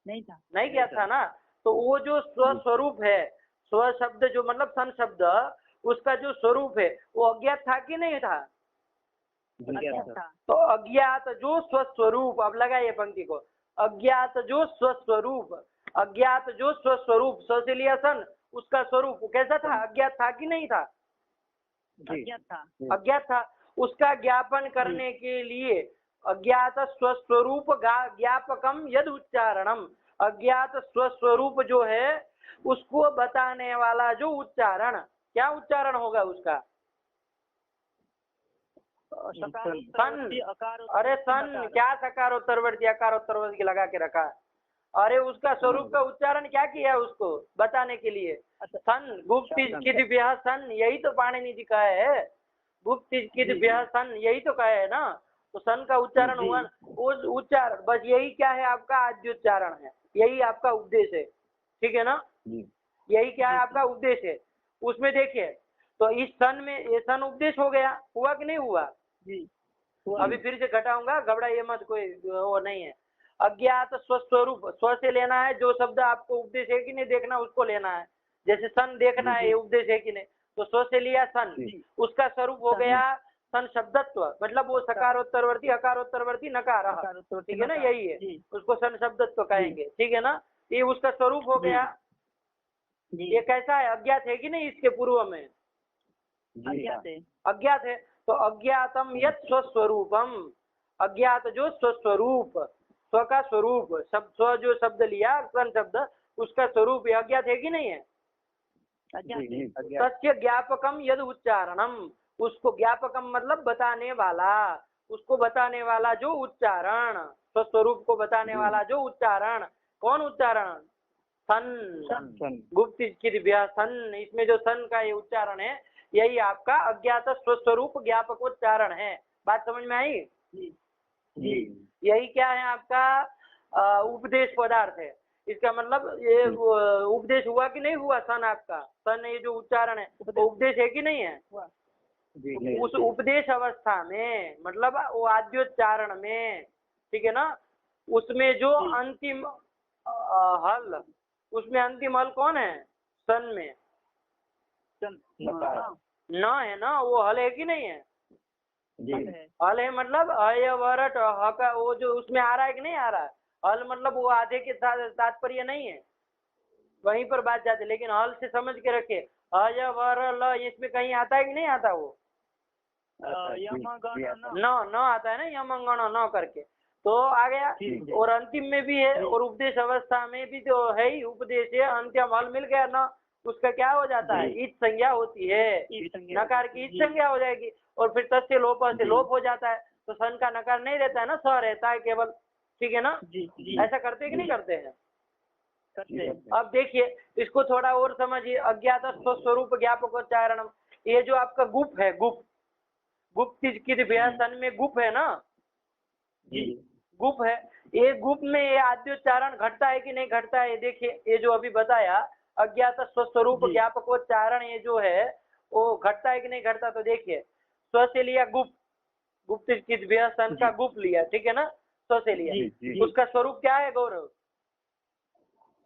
नहीं था, नहीं ज्ञात था ना। तो वो जो स्वरूप है, स्व शब्द जो मतलब सन शब्द, उसका जो स्वरूप है वो अज्ञात था कि नहीं था? था। तो अज्ञात जो स्वस्वरूप, अब लगाइए पंक्ति को, अज्ञात जो स्वस्वरूप, अज्ञात जो स्वस्वरूप, स्व से लिया सन, उसका स्वरूप कैसा था, अज्ञात था कि नहीं था? अज्ञात था, अज्ञात था। उसका ज्ञापन करने के लिए अज्ञात स्वस्वरूप ज्ञापकम यद उच्चारणम, अज्ञात स्वस्वरूप जो है उसको बताने वाला जो उच्चारण, क्या उच्चारण होगा उसका? सन, अरे सन क्या सकारोत्तरवर्ती अकारोत्तरवर्ती लगा के रखा, अरे उसका स्वरूप का उच्चारण क्या किया उसको बताने के लिए, सन गुप्त सन, यही तो पाणिनि जी का है, गुप्त सन यही तो कहा है ना। तो सन का उच्चारण हुआ, उस उच्चारण बस यही क्या है आपका आद्योच्चारण है, यही आपका उपदेश है, ठीक है ना। यही क्या है आपका उपदेश है। उसमें देखिए, तो इस सन में ये सन उपदेश हो गया, हुआ कि नहीं हुआ? अभी फिर से घटाऊंगा, घबराइए मत, कोई वो नहीं है। अज्ञात स्वस्वरूप, स्व से लेना है, जो शब्द आपको उपदेश है कि नहीं देखना उसको लेना है, जैसे सन देखना है ये उपदेश है कि नहीं, तो स्व से लिया सन, उसका स्वरूप हो गया सन शब्दत्व, मतलब वो सकारोत्तरवर्ती अकारोत्तरवर्ती नकार, ठीक है ना, यही है, उसको सन शब्दत्व कहेंगे, ठीक है ना। ये उसका स्वरूप हो गया। ये कैसा है, अज्ञात है कि नहीं, इसके पूर्व में अज्ञात है। तो अज्ञातम यत् स्वस्वरूपम, अज्ञात जो स्वस्वरूप, स्व का स्वरूप, शब्द स्व जो शब्द लिया सन शब्द, उसका स्वरूप अज्ञात है कि नहीं है? सत्य ज्ञापकम यद उच्चारणम, उसको ज्ञापकम मतलब बताने वाला, उसको बताने वाला जो उच्चारण, स्वस्वरूप को बताने वाला जो उच्चारण, कौन उच्चारण? सन, गुप्त सन, इसमें जो सन का ये उच्चारण है यही आपका अज्ञात स्वस्वरूप ज्ञापक उच्चारण है। बात समझ में आई? यही क्या है आपका उपदेश पदार्थ है। इसका मतलब ये उपदेश हुआ कि नहीं हुआ, सन आपका, सन ये जो उच्चारण है वो उपदेश है कि नहीं है? उस उपदेश अवस्था में मतलब वो आद्योच्चारण में, ठीक है ना, उसमें जो अंतिम हल, उसमें अंतिम हल कौन है? सन में न है ना, वो हल है कि नहीं है? हल है, मतलब अयवरट हका, वो जो उसमें आ रहा है कि नहीं आ रहा है, हल मतलब वो आधे के साथ तात्पर्य नहीं है, वहीं पर बात जाती है, लेकिन हल से समझ के रखे, अयवरल इसमें कहीं आता है कि नहीं आता, वो न आता है ना, यमंगण न करके, तो आ गया। और अंतिम में भी है, और उपदेश अवस्था में भी तो है ही, उपदेश है, अंतिम हल मिल गया ना, उसका क्या हो जाता है, ईच संज्ञा होती है, नकार की ईच संज्ञा हो जाएगी, और फिर तस्य लोप से लोप हो जाता है, तो सन का नकार नहीं रहता है ना, स रहता है केवल, ठीक है ना। ऐसा करते कि नहीं करते हैं? अब देखिए इसको थोड़ा और समझिए, अज्ञात स्वस्वरूप ज्ञापकोच्चारणम, ये जो आपका गुप है, गुप्त सन में गुप है ना, गुप है, ये गुप में ये आद्योच्चारण घटता है कि नहीं घटता है, देखिए ये जो अभी बताया अज्ञात स्वस्वरूप ज्ञापकोच्चारण, ये जो है वो घटता है कि नहीं घटता, तो देखिए स्व से लिया गुप, गुप्त सन का गुप लिया, ठीक है ना, स्व से लिया, उसका स्वरूप क्या है गौरव?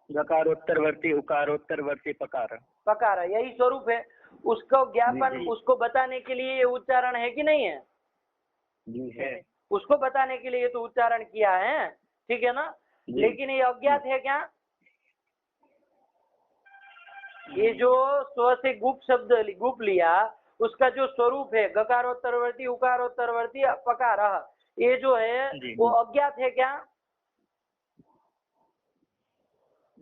गकारोत्तरवर्ती उकारोत्तरवर्ती पकार। पकार, यही स्वरूप है। उसको ज्ञापन, जी। उसको बताने के लिए ये उच्चारण है कि नहीं है? जी है। उसको बताने के लिए तो उच्चारण किया है, ठीक है ना। जी। लेकिन ये अज्ञात है क्या? ये जो स्व से गुप शब्द गुप लिया, उसका जो स्वरूप है गकारोत्तरवर्ती उकारोत्तरवर्ती पकार, ये जो है जी। वो अज्ञात है क्या?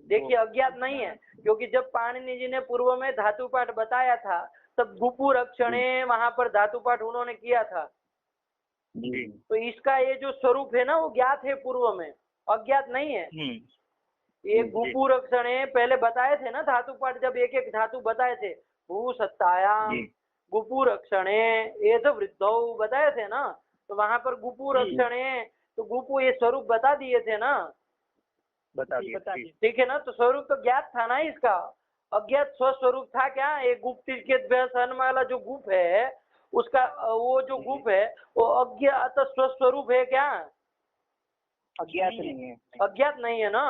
देखिए अज्ञात नहीं है, क्योंकि जब पाणिनि जी ने पूर्व में धातु पाठ बताया था तब गुपु रक्षणे वहां पर धातु पाठ उन्होंने किया था। जी। तो इसका ये जो स्वरूप है ना वो ज्ञात है पूर्व में, अज्ञात नहीं है। ये जी। गुपु रक्षणे पहले बताए थे ना धातु पाठ, जब एक एक धातु बताए थे, भू सत्तायाम, जी। गुपु रक्षणे, ये तो वृद्धौ बताए थे ना। तो वहां पर गुपु रक्षणे, तो गुपु ये स्वरूप बता दिए थे ना, बता दिया। ठीक है ना। तो स्वरूप तो ज्ञात था ना इसका, अज्ञात स्वस्वरूप था क्या? ये गुप्त के सन वाला जो गुप है उसका, वो जो गुप है वो अज्ञात स्वस्वरूप है क्या? अज्ञात नहीं है। अज्ञात नहीं है ना।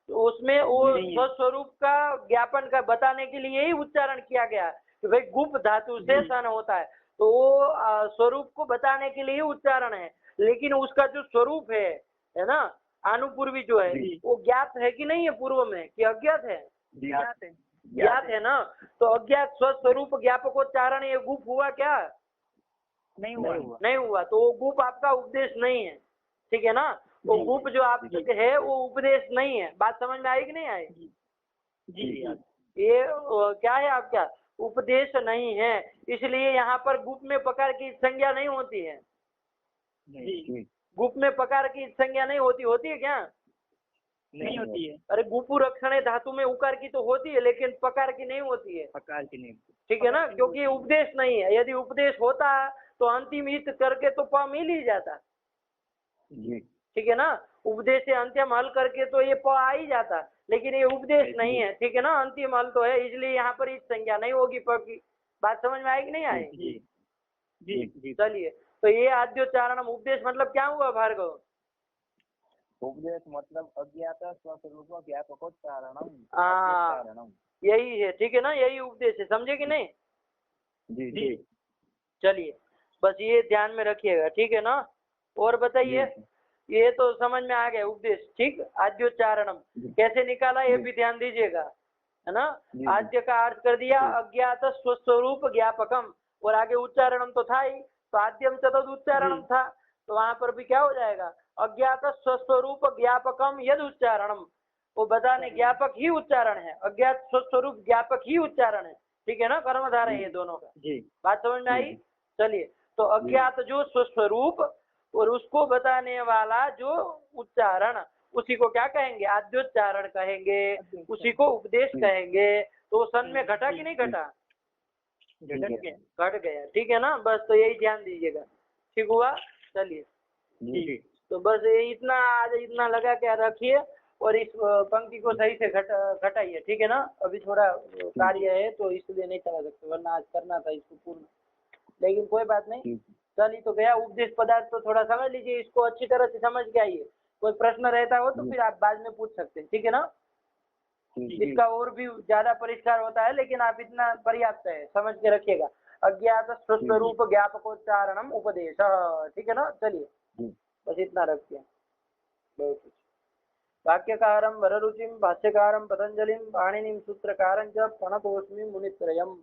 तो उसमें वो स्वस्वरूप का ज्ञापन का बताने के लिए ही उच्चारण किया गया कि भाई गुप धातु से सन होता है, तो वो स्वरूप को बताने के लिए ही उच्चारण है। लेकिन उसका जो स्वरूप है ना, अनुपूर्वी जो है वो ज्ञात है कि नहीं है पूर्व में, कि अज्ञात है? ज्ञात है ना। तो अज्ञात स्वस्वरूप ज्ञापकोच्चारण ये गुप हुआ क्या? नहीं हुआ। नहीं हुआ। तो वो गुप आपका उपदेश नहीं है, ठीक है ना। वो गुप जो आपके है वो उपदेश नहीं है। बात समझ में आई कि नहीं आई? जी। ये क्या है आपका? उपदेश नहीं है। इसलिए यहाँ पर गुप में पकार की संज्ञा नहीं होती है। गुप में पकार की संज्ञा नहीं होती, होती है क्या? नहीं होती है। अरे गुपु रक्षणे धातु में उकार की तो होती है, लेकिन पकार की नहीं होती है, पकार की नहीं। ठीक है ना। क्योंकि ये उपदेश नहीं है। यदि उपदेश होता तो अंतिम हित करके तो प मिल ही जाता, ठीक है ना। उपदेश से अंतिम हल करके तो ये प आ ही जाता, लेकिन ये उपदेश नहीं है, ठीक है ना। अंतिम हल तो है, इसलिए यहाँ पर इस संज्ञा नहीं होगी प की। बात समझ में आई कि नहीं आई? जी। चलिए, तो ये आद्योच्चारणम, उपदेश मतलब क्या हुआ भार्गव? उपदेश मतलब अज्ञात स्वस्वरूप ज्ञापकोच्चारणम। हाँ, यही है, ठीक है ना। यही उपदेश है, समझे कि नहीं? जी। चलिए, बस ये ध्यान में रखिएगा, ठीक है ना। और बताइए, ये तो समझ में आ गया उपदेश, ठीक। आद्योच्चारणम कैसे निकाला ये भी ध्यान दीजिएगा, है ना। आद्य का अर्थ कर दिया अज्ञात स्वस्वरूप ज्ञापकम, और आगे उच्चारणम तो था ही, तो आद्यम चतुर्थ उच्चारणम था, तो वहां पर भी क्या हो जाएगा? अज्ञात स्वस्वरूप ज्ञापकम यद उच्चारणम, वो बताने ज्ञापक ही उच्चारण है, अज्ञात स्वस्वरूप ज्ञापक ही उच्चारण है, ठीक है ना। कर्मधारय है ये दोनों का। बात समझ में आई? चलिए, तो अज्ञात जो स्वस्वरूप और उसको बताने वाला जो उच्चारण, उसी को क्या कहेंगे? आद्योच्चारण कहेंगे, उसी को उपदेश कहेंगे। तो सन में घटा कि नहीं घटा? घट गया, ठीक है ना। बस तो यही ध्यान दीजिएगा, ठीक हुआ। चलिए, तो बस ये इतना आज इतना लगा के रखिए, और इस पंक्ति को सही से घटाइए, ठीक है ना। अभी थोड़ा कार्य है तो इसलिए नहीं चला सकते, वरना आज करना था इसको पूर्ण, लेकिन कोई बात नहीं। चलिए, तो गया उपदेश पदार्थ, तो थोड़ा समझ लीजिए, इसको अच्छी तरह से समझ के आइए। कोई प्रश्न रहता हो तो फिर आप बाद में पूछ सकते हैं, ठीक है ना। इसका और भी ज्यादा परिष्कार होता है, लेकिन आप इतना पर्याप्त है, समझ के रखिएगा। अज्ञात स्वस्वरूप ज्ञापकोच्चारणम उपदेश, ठीक है ना। चलिए, बस इतना रखिए। बहुत कुछ। वाक्यकारं वररुचिं भाष्यकारं पतंजलिं पाणिनिं सूत्रकारं च प्रणतोऽस्मि मुनित्रयम्।